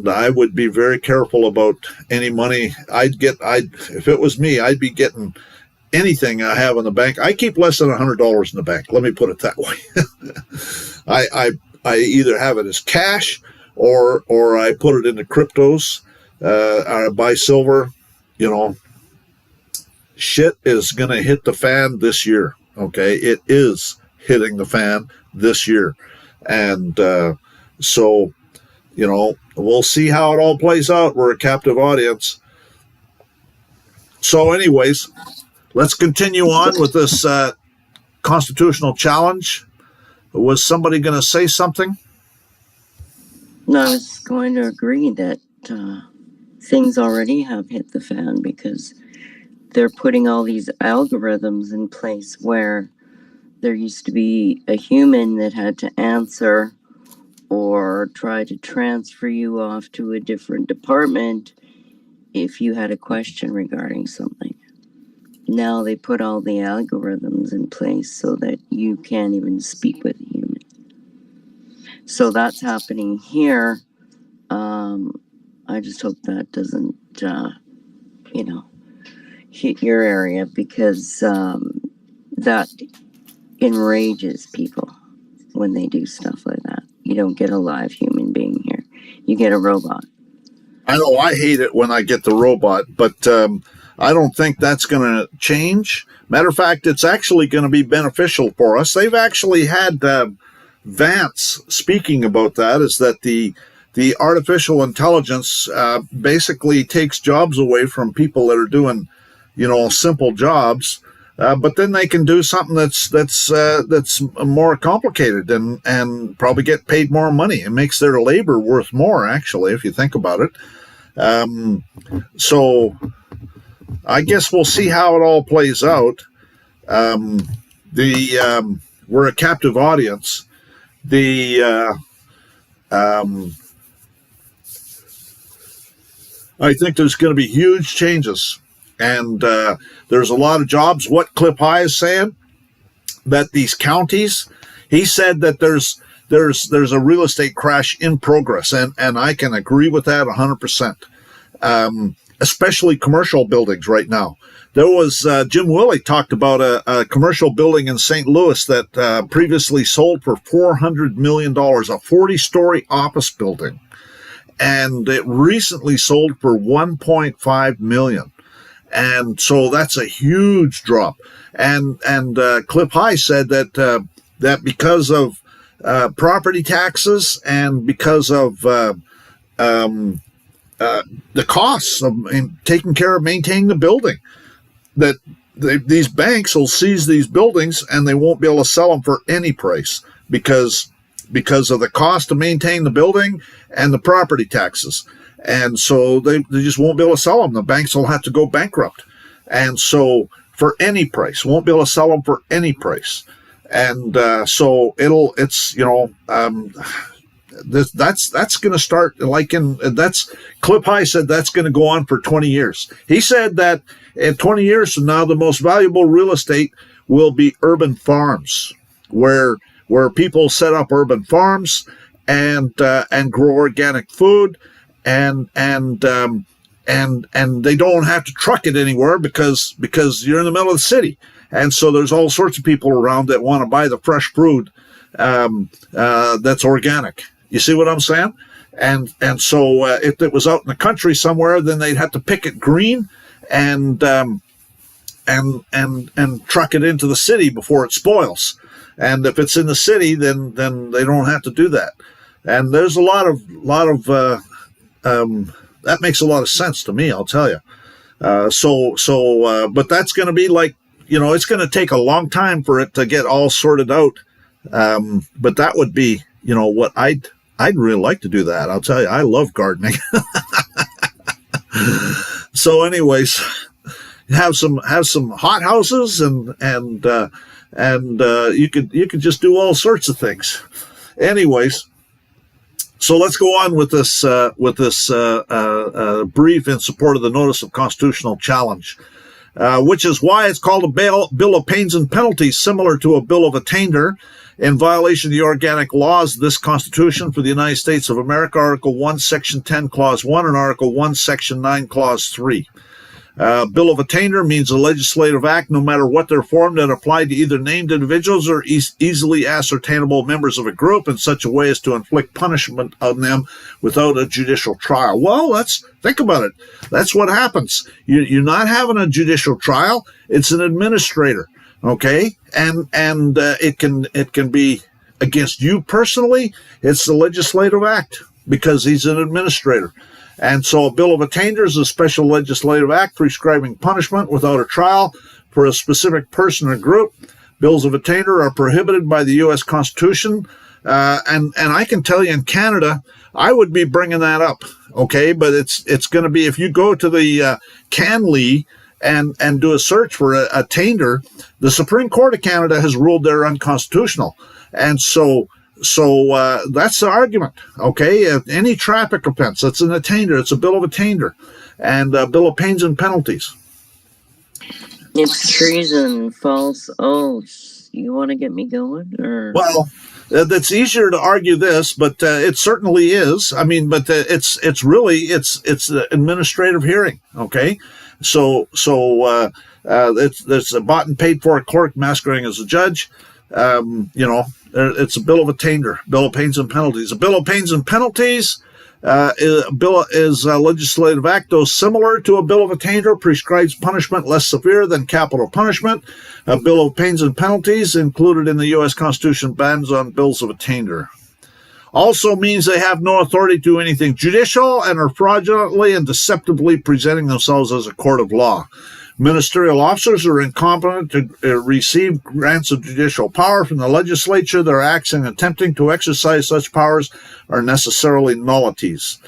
I would be very careful about any money if it was me, I'd be getting anything I have in the bank. I keep less than $100 in the bank. Let me put it that way. I either have it as cash or I put it into cryptos. I buy silver. Shit is going to hit the fan this year. Okay. It is hitting the fan this year. And, so, we'll see how it all plays out. We're a captive audience. So anyways, let's continue on with this constitutional challenge. Was somebody going to say something? No, I was going to agree that things already have hit the fan because they're putting all these algorithms in place where there used to be a human that had to answer or try to transfer you off to a different department if you had a question regarding something. Now they put all the algorithms in place so that you can't even speak with a human. So that's happening here. I just hope that doesn't, hit your area because that enrages people when they do stuff like that. You don't get a live human being here. You get a robot. I know I hate it when I get the robot, but I don't think that's going to change. Matter of fact, it's actually going to be beneficial for us. They've actually had Vance speaking about that, is that the artificial intelligence basically takes jobs away from people that are doing, simple jobs. But then they can do something that's more complicated and probably get paid more money. It makes their labor worth more, actually, if you think about it. So I guess we'll see how it all plays out. We're a captive audience. I think there's going to be huge changes. And there's a lot of jobs. What Clip High is saying, that these counties, he said that there's a real estate crash in progress, and I can agree with that 100%. Especially commercial buildings right now. There was Jim Willey talked about a commercial building in St. Louis that previously sold for $400 million, a 40-story office building, and it recently sold for $1.5 million. And so that's a huge drop. And Clip High said that because of property taxes and because of the costs of taking care of maintaining the building, that these banks will seize these buildings and they won't be able to sell them for any price because of the cost to maintain the building and the property taxes. And so they just won't be able to sell them. The banks will have to go bankrupt. And so for any price, won't be able to sell them for any price. And so that's going to start that's Clip High said that's going to go on for 20 years. He said that in 20 years from now, the most valuable real estate will be urban farms where people set up urban farms and grow organic food. And they don't have to truck it anywhere because you're in the middle of the city. And so there's all sorts of people around that want to buy the fresh fruit that's organic. You see what I'm saying? And so if it was out in the country somewhere, then they'd have to pick it green and truck it into the city before it spoils. And if it's in the city, then they don't have to do that. And there's a lot of that makes a lot of sense to me, I'll tell you. But that's going to be like, it's going to take a long time for it to get all sorted out. But that would be, what I'd really like to do that. I'll tell you, I love gardening. So, anyways, have some hot houses, and you could just do all sorts of things. Anyways, so let's go on with this brief in support of the notice of constitutional challenge, which is why it's called a bill of pains and penalties, similar to a bill of attainder, in violation of the organic laws of this Constitution for the United States of America, Article 1, Section 10, Clause 1, and Article 1, Section 9, Clause 3. Bill of attainder means a legislative act, no matter what they're formed, and applied to either named individuals or easily ascertainable members of a group in such a way as to inflict punishment on them without a judicial trial. Well, let's think about it. That's what happens. You're not having a judicial trial. It's an administrator, okay? And it can be against you personally. It's the legislative act because he's an administrator. And so a bill of attainder is a special legislative act prescribing punishment without a trial for a specific person or group. Bills of attainder are prohibited by the U.S. Constitution. And I can tell you in Canada, I would be bringing that up, okay? But it's going to be, if you go to the CanLII and do a search for a attainder, the Supreme Court of Canada has ruled they're unconstitutional. And so that's the argument, okay? Any traffic offense, that's an attainder. It's a bill of attainder, and a bill of pains and penalties. It's treason, false oaths. You want to get me going? Or? Well, that's easier to argue this, but it certainly is. I mean, but it's the administrative hearing, okay? So it's a bought and paid for clerk masquerading as a judge. It's a bill of attainder, bill of pains and penalties. A bill of pains and penalties is a legislative act, though similar to a bill of attainder, prescribes punishment less severe than capital punishment. A bill of pains and penalties included in the U.S. Constitution bans on bills of attainder. Also means they have no authority to do anything judicial and are fraudulently and deceptively presenting themselves as a court of law. Ministerial officers are incompetent to receive grants of judicial power from the legislature. Their acts in attempting to exercise such powers are necessarily nullities.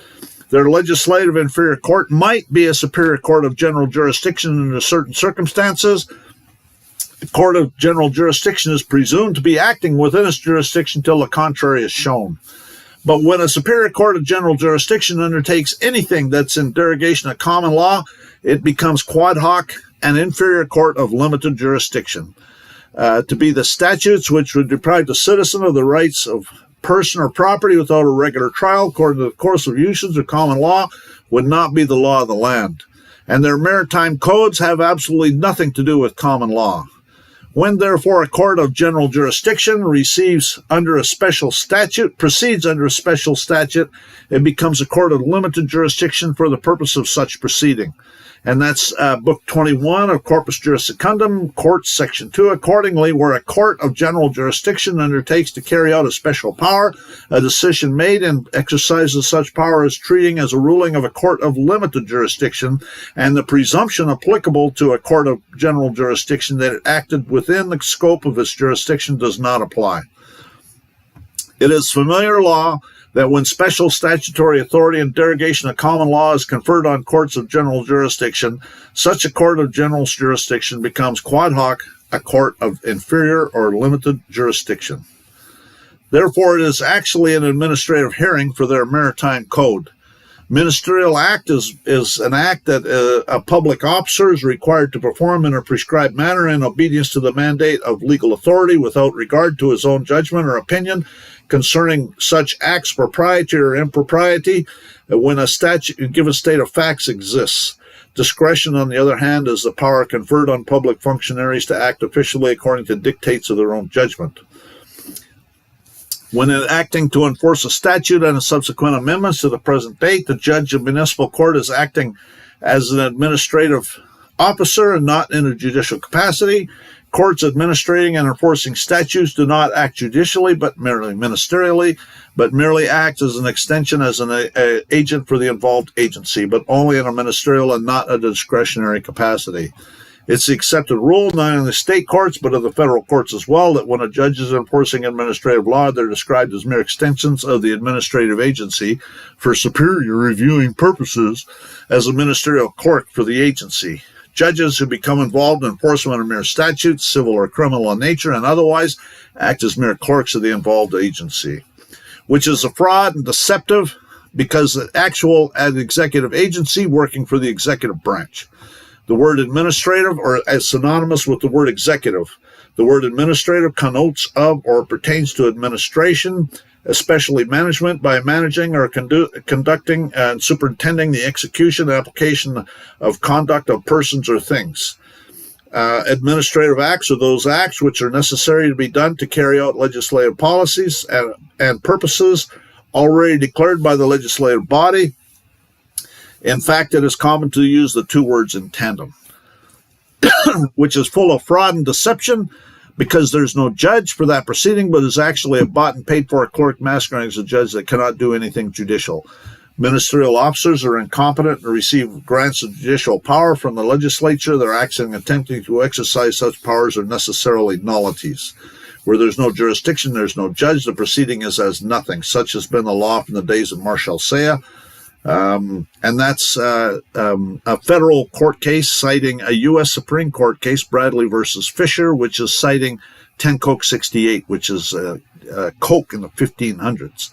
Their legislative inferior court might be a superior court of general jurisdiction under certain circumstances. The court of general jurisdiction is presumed to be acting within its jurisdiction until the contrary is shown. But when a superior court of general jurisdiction undertakes anything that's in derogation of common law, it becomes quad hoc an inferior court of limited jurisdiction. To be the statutes which would deprive the citizen of the rights of person or property without a regular trial according to the course of usage of common law would not be the law of the land. And their maritime codes have absolutely nothing to do with common law. When, therefore, a court of general jurisdiction proceeds under a special statute, it becomes a court of limited jurisdiction for the purpose of such proceeding. And that's Book 21 of Corpus Juris Secundum, Courts, Section 2. Accordingly, where a court of general jurisdiction undertakes to carry out a special power, a decision made and exercise of such power is treating as a ruling of a court of limited jurisdiction, and the presumption applicable to a court of general jurisdiction that it acted within the scope of its jurisdiction does not apply. It is familiar law that when special statutory authority and derogation of common law is conferred on courts of general jurisdiction, such a court of general jurisdiction becomes quad hoc a court of inferior or limited jurisdiction. Therefore, it is actually an administrative hearing for their maritime code. Ministerial act is an act that a public officer is required to perform in a prescribed manner in obedience to the mandate of legal authority without regard to his own judgment or opinion concerning such acts' propriety or impropriety when a given state of facts exists. Discretion, on the other hand, is the power conferred on public functionaries to act officially according to dictates of their own judgment. When acting to enforce a statute and a subsequent amendments to the present date, the judge of municipal court is acting as an administrative officer and not in a judicial capacity. Courts administrating and enforcing statutes do not act judicially, but merely ministerially, but merely act as an extension, as an agent for the involved agency, but only in a ministerial and not a discretionary capacity. It's the accepted rule, not only in the state courts, but of the federal courts as well, that when a judge is enforcing administrative law, they're described as mere extensions of the administrative agency for superior reviewing purposes as a ministerial court for the agency. Judges who become involved in enforcement of mere statutes, civil or criminal in nature and otherwise, act as mere clerks of the involved agency, which is a fraud and deceptive because the actual executive agency working for the executive branch. The word administrative or as synonymous with the word executive. The word administrative connotes of or pertains to administration, especially management, by managing or conducting and superintending the execution and application of conduct of persons or things. Administrative acts are those acts which are necessary to be done to carry out legislative policies and purposes already declared by the legislative body. In fact, it is common to use the two words in tandem, which is full of fraud and deception because there's no judge for that proceeding, but is actually a bought and paid for clerk masquerading as a judge that cannot do anything judicial. Ministerial officers are incompetent and receive grants of judicial power from the legislature. Their acts in attempting to exercise such powers are necessarily nullities. Where there's no jurisdiction, there's no judge. The proceeding is as nothing. Such has been the law from the days of Marshal Saya. And that's a federal court case citing a U.S. Supreme Court case, Bradley versus Fisher, which is citing 10 Coke 68, which is Coke in the 1500s.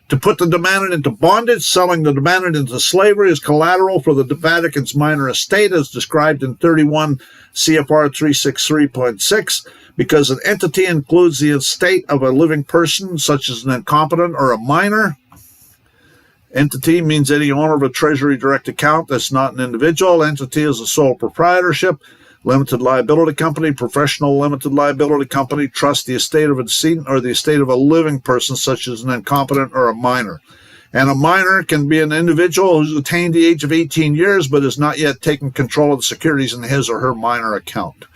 To put the demandant into bondage, selling the demandant into slavery is collateral for the Vatican's minor estate as described in 31 CFR 363.6, because an entity includes the estate of a living person, such as an incompetent or a minor. Entity means any owner of a treasury direct account that's not an individual. Entity is a sole proprietorship, limited liability company, professional limited liability company, trust, the estate of a decedent, or the estate of a living person, such as an incompetent or a minor. And a minor can be an individual who's attained the age of 18 years but has not yet taken control of the securities in his or her minor account.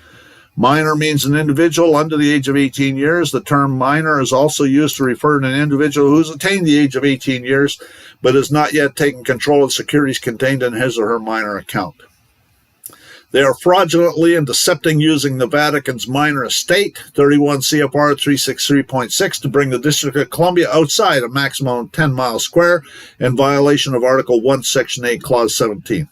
Minor means an individual under the age of 18 years. The term minor is also used to refer to an individual who's attained the age of 18 years but has not yet taken control of the securities contained in his or her minor account. They are fraudulently and decepting using the Vatican's minor estate, 31 CFR 363.6, to bring the District of Columbia outside a maximum of 10 miles square in violation of Article 1, Section 8, Clause 17.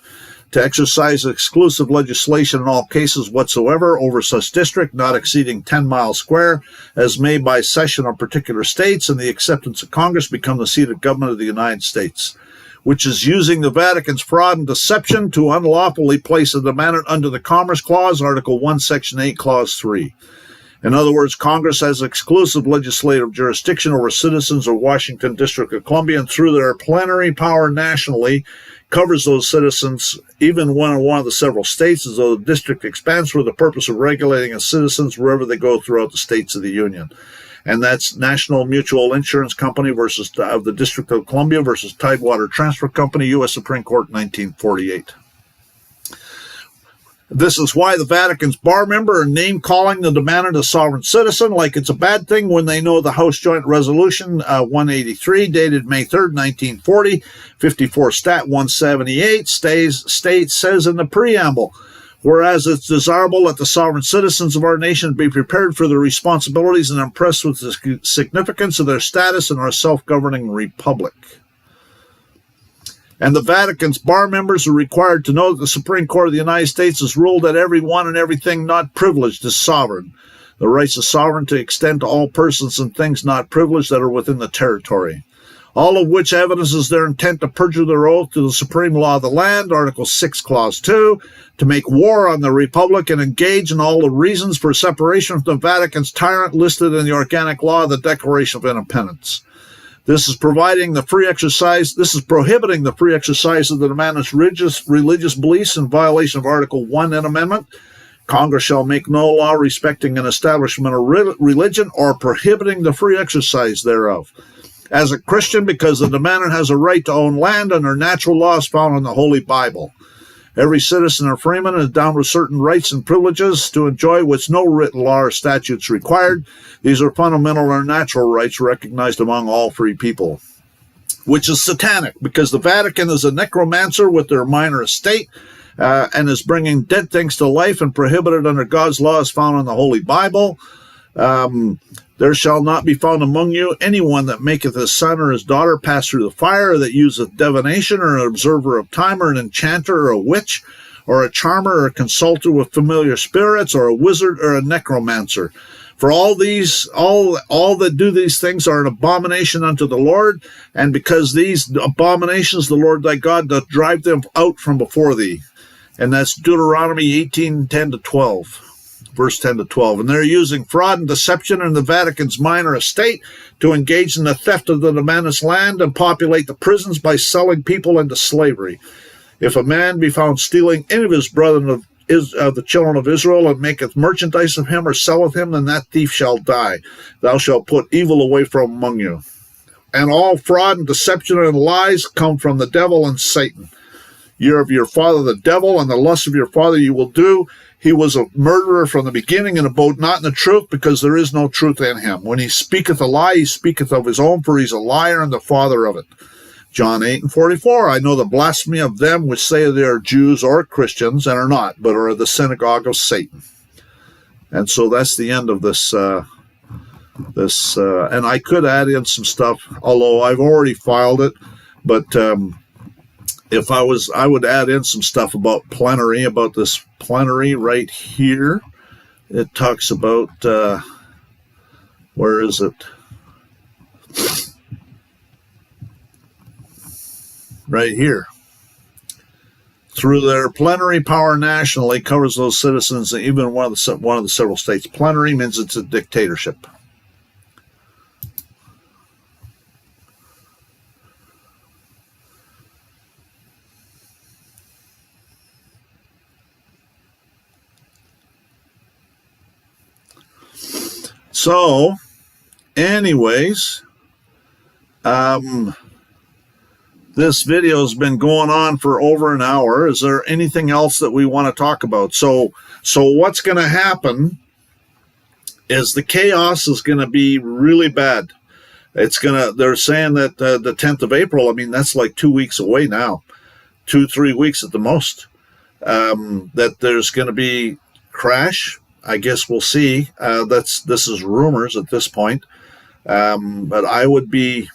To exercise exclusive legislation in all cases whatsoever over such district not exceeding 10 miles square, as may by session of particular states and the acceptance of Congress become the seat of government of the United States, which is using the Vatican's fraud and deception to unlawfully place a demandant under the Commerce Clause, Article 1, Section 8, Clause 3. In other words, Congress has exclusive legislative jurisdiction over citizens of Washington District of Columbia, and through their plenary power nationally, covers those citizens even when in one of the several states, as though the district expands for the purpose of regulating its citizens wherever they go throughout the states of the Union. And that's National Mutual Insurance Company versus of the District of Columbia versus Tidewater Transfer Company, U.S. Supreme Court, 1948. This is why the Vatican's bar member are name-calling the demandant a sovereign citizen like it's a bad thing when they know the House Joint Resolution 183, dated May 3rd, 1940, 54 Stat 178, says in the preamble, whereas it's desirable that the sovereign citizens of our nation be prepared for their responsibilities and impressed with the significance of their status in our self-governing republic. And the Vatican's bar members are required to know that the Supreme Court of the United States has ruled that everyone and everything not privileged is sovereign. The rights of sovereignty extend to all persons and things not privileged that are within the territory. All of which evidences their intent to perjure their oath to the supreme law of the land, Article 6, Clause 2, to make war on the Republic and engage in all the reasons for separation from the Vatican's tyrant listed in the organic law of the Declaration of Independence. This is prohibiting the free exercise of the demandant's religious beliefs in violation of Article 1 and Amendment. Congress shall make no law respecting an establishment of religion or prohibiting the free exercise thereof. As a Christian, because the demandant has a right to own land under natural laws found in the Holy Bible. Every citizen or freeman is endowed with certain rights and privileges to enjoy which no written law or statutes required. These are fundamental or natural rights recognized among all free people. which is satanic, because the Vatican is a necromancer with their minor estate, and is bringing dead things to life and prohibited under God's laws found in the Holy Bible. There shall not be found among you anyone that maketh his son or his daughter pass through the fire, or that useth divination, or an observer of time, or an enchanter, or a witch, or a charmer, or a consulter with familiar spirits, or a wizard, or a necromancer. For all these, all that do these things are an abomination unto the Lord, and because these abominations the Lord thy God doth drive them out from before thee. And that's Deuteronomy 18:10-12. Verse 10 to 12. And they're using fraud and deception in the Vatican's minor estate to engage in the theft of the demand's land and populate the prisons by selling people into slavery. If a man be found stealing any of his brethren of the children of Israel, and maketh merchandise of him, or selleth him, then that thief shall die. Thou shalt put evil away from among you. And all fraud and deception and lies come from the devil and Satan. You're of your father the devil, and the lust of your father you will do. He was a murderer from the beginning, and abode not in the truth, because there is no truth in him. When he speaketh a lie, he speaketh of his own, for he is a liar and the father of it. John 8:44, I know the blasphemy of them which say they are Jews or Christians, and are not, but are the synagogue of Satan. And so that's the end of this. And I could add in some stuff, although I've already filed it, but if I would add in some stuff about plenary, about this plenary right here. It talks about, where is it? Right here. Through their plenary power nationally covers those citizens, and even one of the several states. Plenary means it's a dictatorship. So, anyways, this video has been going on for over an hour. Is there anything else that we want to talk about? So what's going to happen is the chaos is going to be really bad. They're saying that the 10th of April, I mean, that's like 2 weeks away now, 2-3 weeks at the most, that there's going to be crash. I guess we'll see. This is rumors at this point. But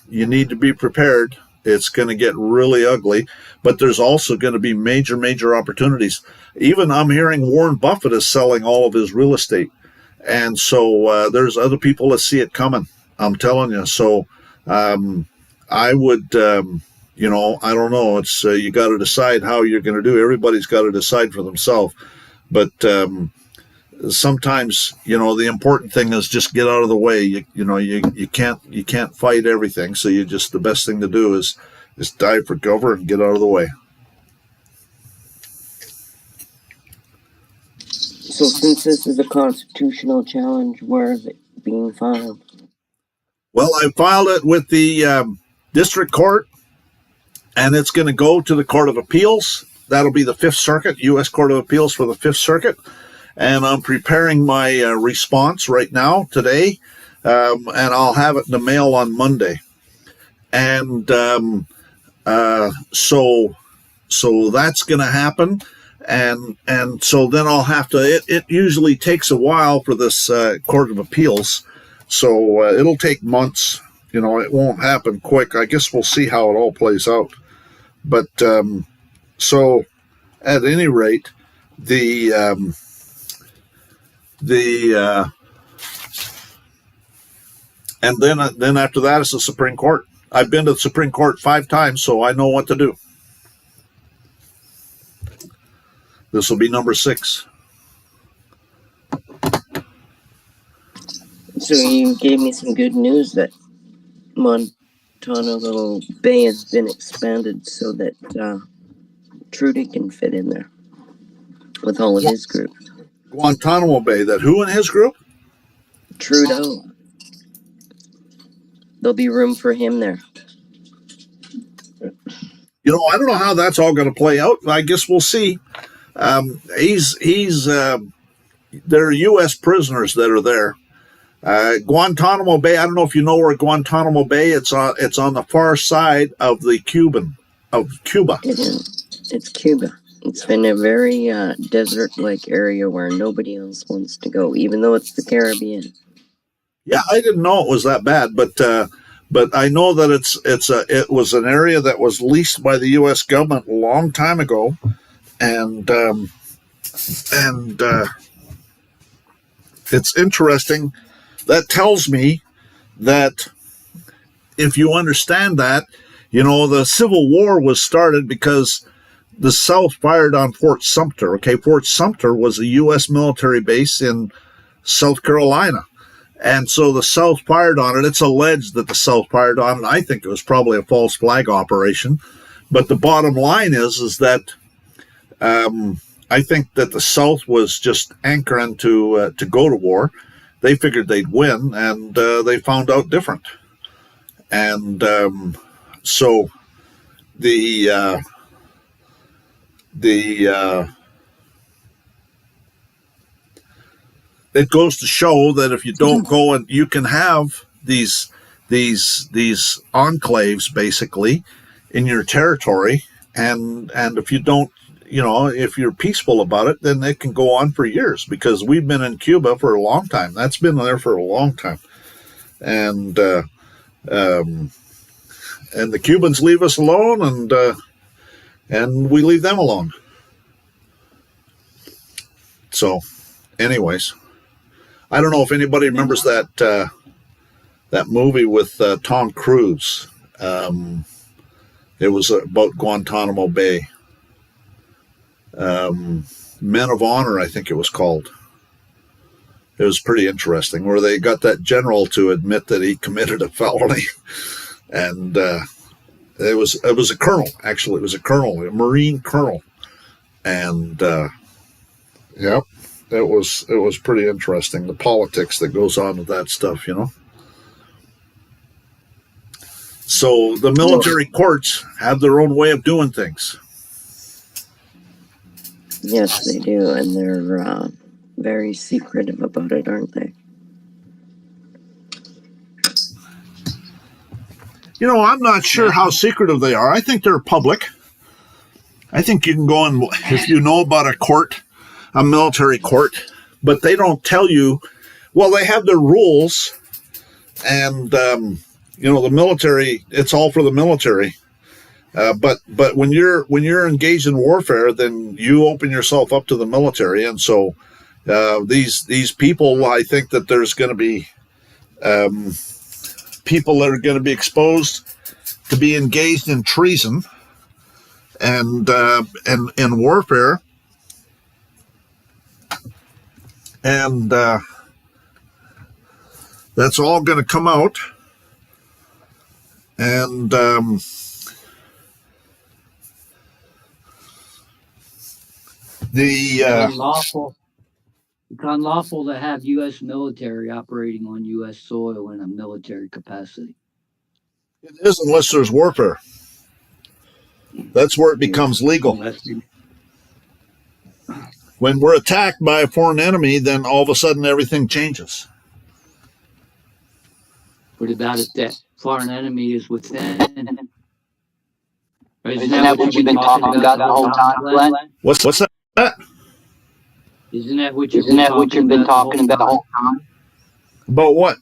you need to be prepared. It's going to get really ugly, but there's also going to be major, major opportunities. Even I'm hearing Warren Buffett is selling all of his real estate. And so there's other people that see it coming. I'm telling you. So I would, I don't know. It's you got to decide how you're going to do. Everybody's got to decide for themselves. But sometimes, the important thing is just get out of the way. You can't fight everything. So the best thing to do is dive for cover and get out of the way. So since this is a constitutional challenge, where is it being filed? Well, I filed it with the district court, and it's going to go to the Court of Appeals. That'll be the Fifth Circuit, U.S. Court of Appeals for the Fifth Circuit. And I'm preparing my response right now, today, and I'll have it in the mail on Monday. And so that's going to happen. And so then I'll have to, it usually takes a while for this Court of Appeals. So it'll take months. It won't happen quick. I guess we'll see how it all plays out. But so at any rate, and then after that, it's the Supreme Court. I've been to the Supreme Court 5 times, so I know what to do. This will be number 6. So you gave me some good news that Montana Little Bay has been expanded so that Trudy can fit in there with all of his group. Guantanamo Bay, that who in his group? Trudeau. There'll be room for him there. I don't know how that's all going to play out. I guess we'll see. There are U.S. prisoners that are there. Guantanamo Bay. I don't know if you know where Guantanamo Bay. It's on the far side of Cuba. It is. It's Cuba. It's been a very desert-like area where nobody else wants to go, even though it's the Caribbean. Yeah, I didn't know it was that bad, but I know that it was an area that was leased by the U.S. government a long time ago, and it's interesting. That tells me that if you understand that, the Civil War was started because the South fired on Fort Sumter. Okay, Fort Sumter was a U.S. military base in South Carolina. And so the South fired on it. It's alleged that the South fired on it. I think it was probably a false flag operation. But the bottom line is that I think that the South was just anchoring to go to war. They figured they'd win, and they found out different. And so the it goes to show that if you don't go, and you can have these enclaves basically in your territory, and if you don't, if you're peaceful about it, then it can go on for years, because we've been in Cuba for a long time. That's been there for a long time. And the Cubans leave us alone, and we leave them alone. So anyways, I don't know if anybody remembers that movie with Tom Cruise. It was about Guantanamo Bay. Men of Honor, I think it was called. It was pretty interesting, where they got that general to admit that he committed a felony, and it was a colonel. Actually, it was a colonel, a Marine colonel, and yep, it was pretty interesting, the politics that goes on with that stuff, So the military courts have their own way of doing things. Yes, they do, and they're very secretive about it, aren't they? I'm not sure how secretive they are. I think they're public. I think you can go and, if you know about a military court, but they don't tell you. Well, they have their rules, and the military. It's all for the military. But when you're engaged in warfare, then you open yourself up to the military, and so these people, I think that there's going to be people that are going to be exposed to be engaged in treason and in warfare, and that's all going to come out, and It's unlawful to have U.S. military operating on U.S. soil in a military capacity. It is, unless there's warfare. That's where it becomes legal. When we're attacked by a foreign enemy, then all of a sudden everything changes. What about if that foreign enemy is within? Isn't that what you've been talking about the whole time, Glenn? What's that? Isn't that what you've been talking about the whole time? About what?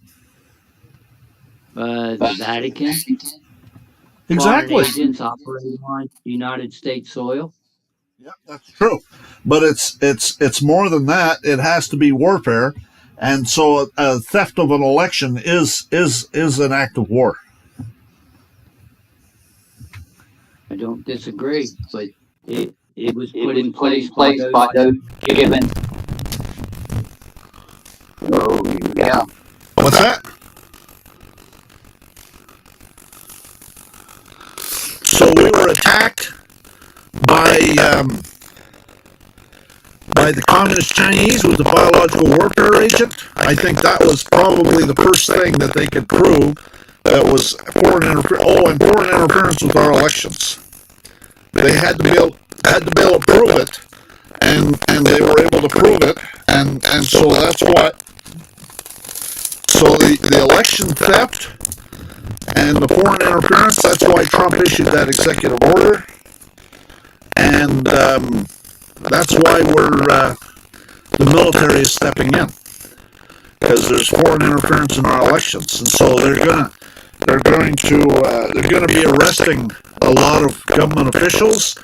The Vatican. Exactly. Foreign agents operating on United States soil. Yeah, that's true. But it's more than that. It has to be warfare, and so a theft of an election is an act of war. I don't disagree, but it was It put was in put in place place by those given. Oh, yeah. What's that? So we were attacked by the communist Chinese with the biological warfare agent. I think that was probably the first thing that they could prove that was foreign interference. Oh, and foreign interference with our elections. They had to be able to prove it, and they were able to prove it, and so that's what. so the election theft and the foreign interference, that's why Trump issued that executive order. And that's why the military is stepping in, because there's foreign interference in our elections, and so they're going to be arresting a lot of government officials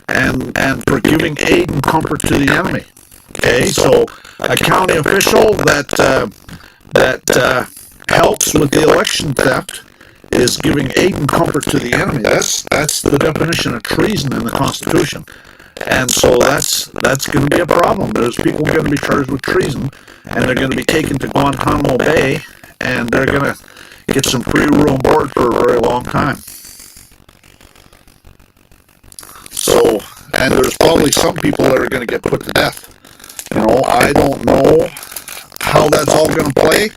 and for giving aid and comfort to the enemy. Okay, so a county official that helps with the election theft is giving aid and comfort to the enemy. That's the definition of treason in the Constitution. And so that's going to be a problem. There's people going to be charged with treason, and they're going to be taken to Guantanamo Bay, and they're going to get some free room board for a very long time. So, and there's probably some people that are going to get put to death. I don't know how that's all going to play.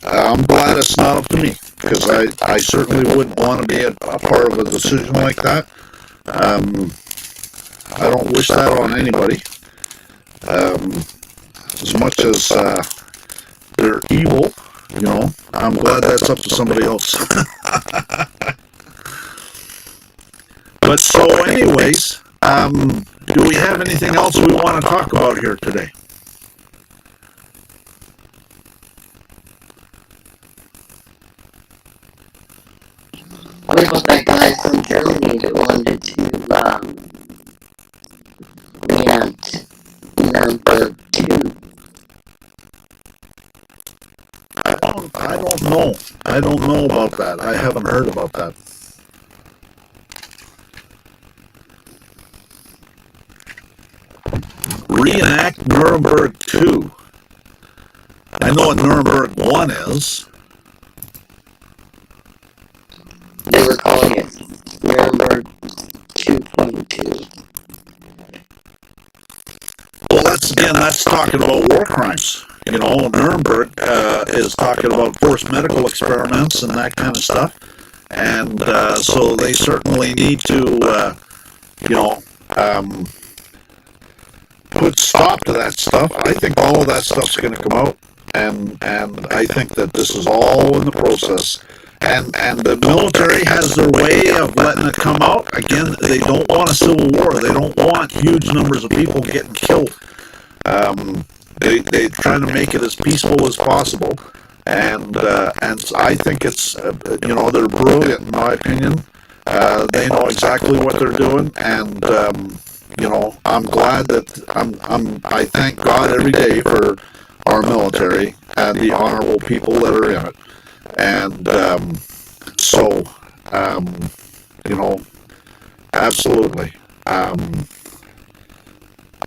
I'm glad it's not up to me, because I certainly wouldn't want to be a part of a decision like that. I don't wish that on anybody. As much as they're evil, I'm glad that's up to somebody else. But so anyways, do we have anything else we want to talk about here today? What about that guy from Germany that wanted to reenact Nuremberg 2? I don't know. I don't know about that. I haven't heard about that. Reenact Nuremberg 2. I know what Nuremberg 1 is. They were calling it Nuremberg 2.2. Well, that's talking about war crimes. Nuremberg is talking about forced medical experiments and that kind of stuff. And so they certainly need to, put stop to that stuff. I think all of that stuff's going to come out. And I think that this is all in the process. And the military has their way of letting it come out. Again, they don't want a civil war. They don't want huge numbers of people getting killed. They're trying to make it as peaceful as possible. And I think it's, they're brilliant in my opinion. They know exactly what they're doing. And, I'm glad that I thank God every day for our military and the honorable people that are in it. And absolutely.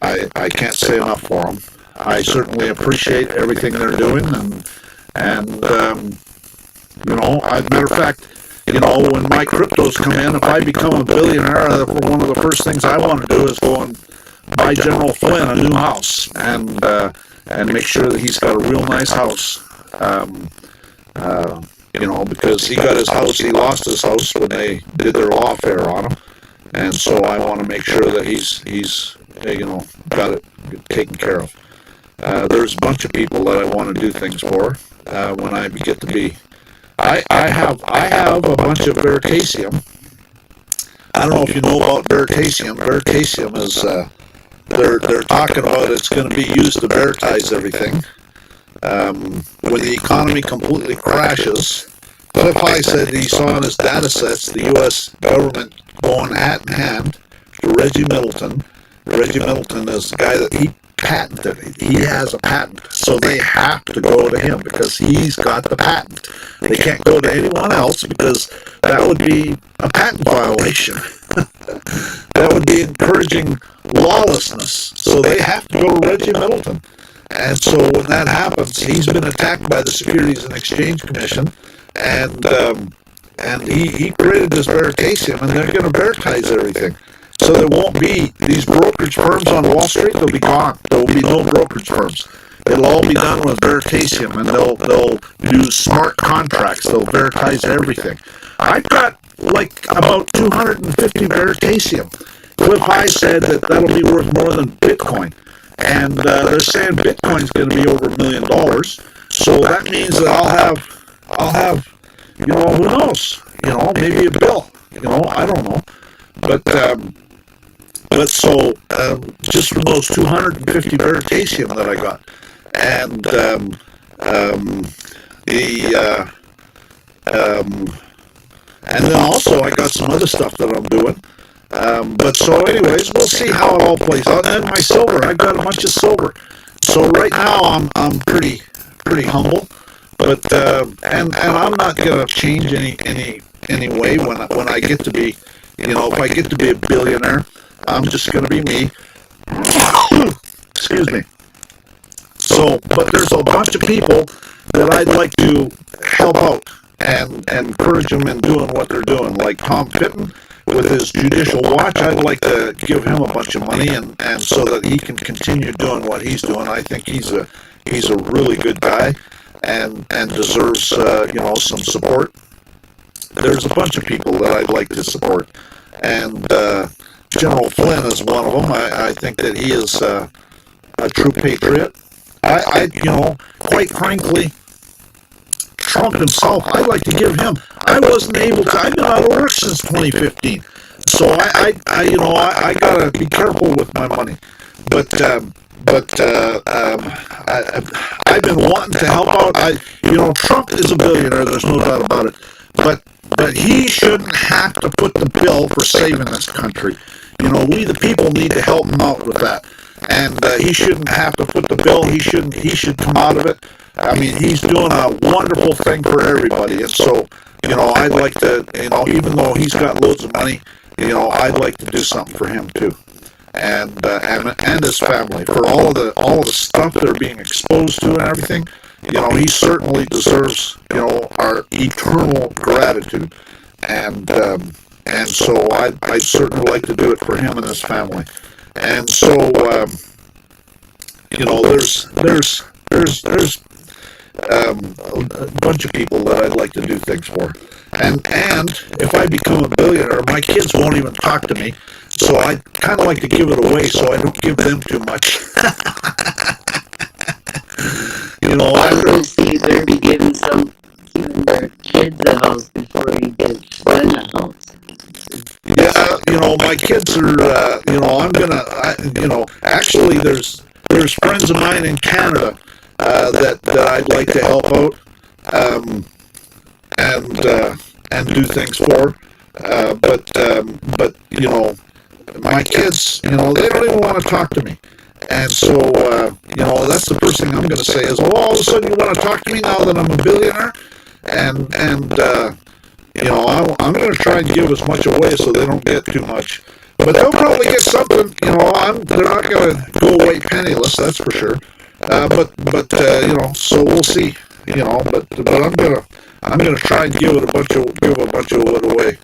I can't say enough for them. I certainly appreciate everything they're doing, and as a matter of fact, when my cryptos come in, if I become a billionaire, one of the first things I want to do is go and buy General Flynn a new house, and make sure that he's got a real nice house. Because he got his house, he lost his house when they did their lawfare on him, and so I want to make sure that he's got it taken care of. There's a bunch of people that I want to do things for when I get to be. I have a bunch of veritasium. I don't know if you know about veritasium. Veritasium is they're talking about it's going to be used to veritize everything. When the economy completely crashes, Cliff High said he saw in his data sets the U.S. government going hat in hand to Reggie Middleton. Reggie Middleton is the guy that he patented it. He has a patent, so they have to go to him because he's got the patent. They can't go to anyone else because that would be a patent violation. That would be encouraging lawlessness. So they have to go to Reggie Middleton. And so when that happens, he's been attacked by the Securities and Exchange Commission, and he created this veritasium, and they're going to veritize everything. So there won't be these brokerage firms on Wall Street. They'll be gone. There will be no brokerage firms. It'll all be done with veritasium, and they'll do smart contracts. They'll veritize everything. I've got like about 250 veritasium. Cliff High said that'll be worth more than Bitcoin. And they're saying Bitcoin's going to be over $1 million. So that means that I'll have, who knows, maybe a bill, I don't know. But so, just from those 250 veritasium that I got, and and then also I got some other stuff that I'm doing. But so anyways, we'll see how it all plays out. And my silver, I got a bunch of silver. So right now I'm pretty humble, but and I'm not gonna change any way when I get to be, if I get to be a billionaire, I'm just gonna be me. Excuse me. So, but there's a bunch of people that I'd like to help out and encourage them in doing what they're doing, like Tom Fitton with his judicial watch. I'd like to give him a bunch of money and so that he can continue doing what he's doing. I think he's a really good guy and deserves some support. There's a bunch of people that I'd like to support, and General Flynn is one of them. I think that he is a true patriot. I quite frankly, Trump himself, I'd like to give him. I wasn't able to. I've been out of work since 2015, so I gotta be careful with my money. But I've been wanting to help out. Trump is a billionaire. There's no doubt about it. But he shouldn't have to put the bill for saving this country. We the people need to help him out with that. And he shouldn't have to put the bill. He should come out of it. I mean, he's doing a wonderful thing for everybody. And so, I'd like to, even though he's got loads of money, I'd like to do something for him too. And his family, for all of the stuff they're being exposed to and everything. He certainly deserves, our eternal gratitude. And so I'd certainly like to do it for him and his family. And so, there's a bunch of people that I'd like to do things for. And if I become a billionaire, my kids won't even talk to me. So I kind of like to give it away so I don't give them too much. I was going to say you better be giving their kids a house before you give them a house. Yeah, my kids are, I'm gonna, actually there's friends of mine in Canada that I'd like to help out and do things for. But my kids, they don't even want to talk to me. And so, that's the first thing I'm going to say is, all of a sudden you want to talk to me now that I'm a billionaire? And I'm going to try and give as much away so they don't get too much. But they'll probably get something, they're not going to go away penniless, that's for sure. So we'll see, but I'm going to try and give a bunch of it away.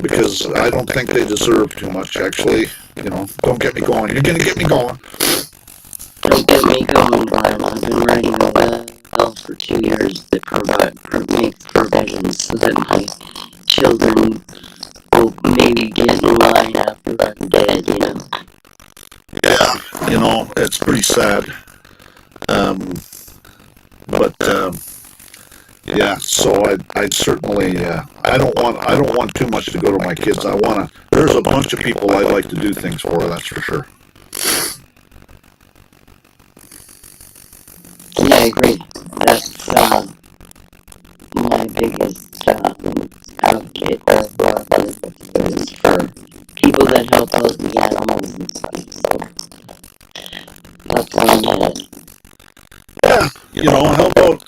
Because I don't think they deserve too much. Actually, don't get me going. You're going to get me going. Don't get me going, Glenn. I've been writing a bill for 2 years that makes provisions so that my children will maybe get in line after I'm dead, Yeah, it's pretty sad. Yeah, so I'd certainly, I don't want too much to go to my kids. There's a bunch of people I'd like to do things for, that's for sure. Yeah, I agree. That's my biggest advocate is for people that help out the animals and stuff. So that's one minute. Yeah, help out,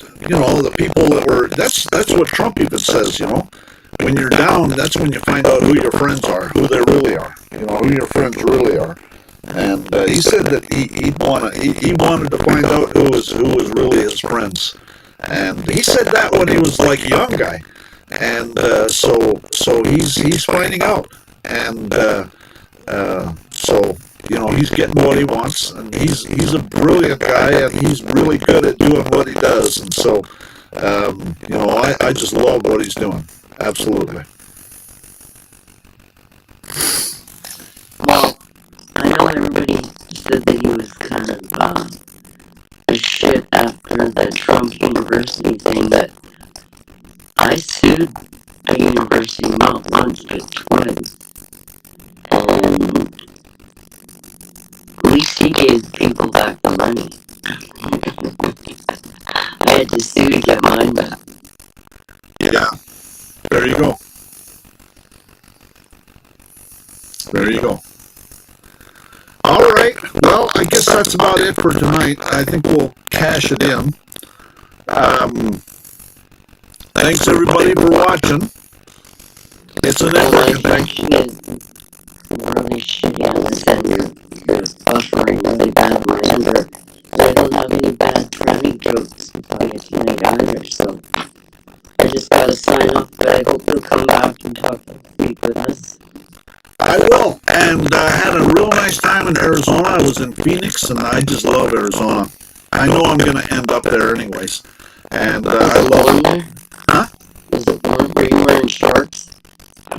the people that were, that's what Trump even says, when you're down, that's when you find out who your friends are, who they really are, who your friends really are. And he said that he wanted to find out who was really his friends. And he said that when he was like a young guy. And so he's finding out. And so he's getting what he wants, and he's a brilliant guy, and he's really good at doing what he does. And so, I just love what he's doing. Absolutely. Well, I know everybody said that he was kind of a shit after the Trump University thing that I sued a university not once but twice. And at least he gave people back the money. I had to sue to get mine back. Yeah. There you go. There you go. All right. Well, I guess that's about it for tonight. I think we'll cash it in. Thanks everybody for watching. It's a networking thing. Is really shitty on this end. You're buffering really badly, and I don't have any bad tranny jokes if I get tonight either, so I just gotta sign off, but I hope you'll come back and talk speak with us. I will. And I had a real nice time in Arizona. I was in Phoenix, and I just love Arizona. I know I'm going to end up there anyways. And I love it. Huh? Is it warm? Were you wearing shorts?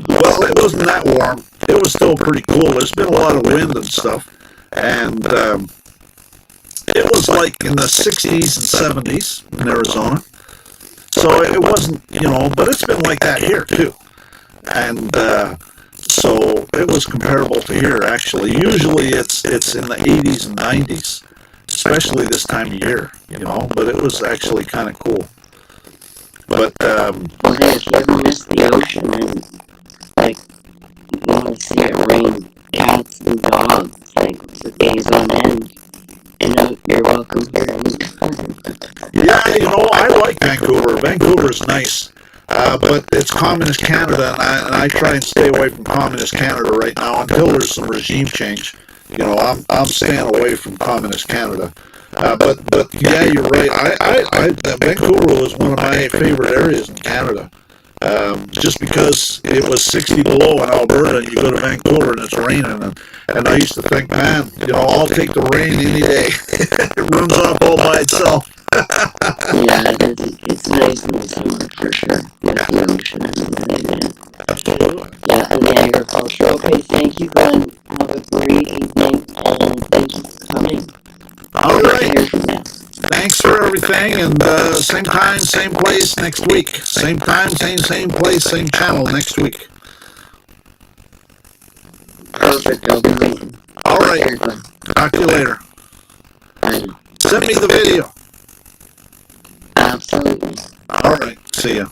Well, it wasn't that warm. It was still pretty cool. There's been a lot of wind and stuff. And it was like in the 60s and 70s in Arizona. So it wasn't, but it's been like that here too. And so it was comparable to here, actually. Usually it's in the 80s and 90s, especially this time of year, but it was actually kind of cool. But, well, hey, if you ever miss the ocean and, like, you want to see it rain cats and dogs, like, for days on end, you're welcome here anytime. yeah, I like Vancouver. Vancouver's nice. But it's communist Canada, and I try and stay away from communist Canada right now until there's some regime change. I'm staying away from communist Canada. But yeah, you're right. Vancouver was one of my favorite areas in Canada. Just because it was 60 below in Alberta, and you go to Vancouver and it's raining, and I used to think, man, I'll take the rain any day. It runs off all by itself. Yeah, it's nice in the summer for sure. With the ocean and everything. Yeah. Absolutely. Yeah, and the agriculture. Okay, thank you, Glenn. Have a great evening, and thank you for coming. All right. Hear from you. Thanks for everything, and same time, same place next week. Same time, same place, same channel next week. Perfect. I'll be waiting. All right. Here, Glenn. Talk to you later. Bye. Send me the video. Absolutely. All right. See ya.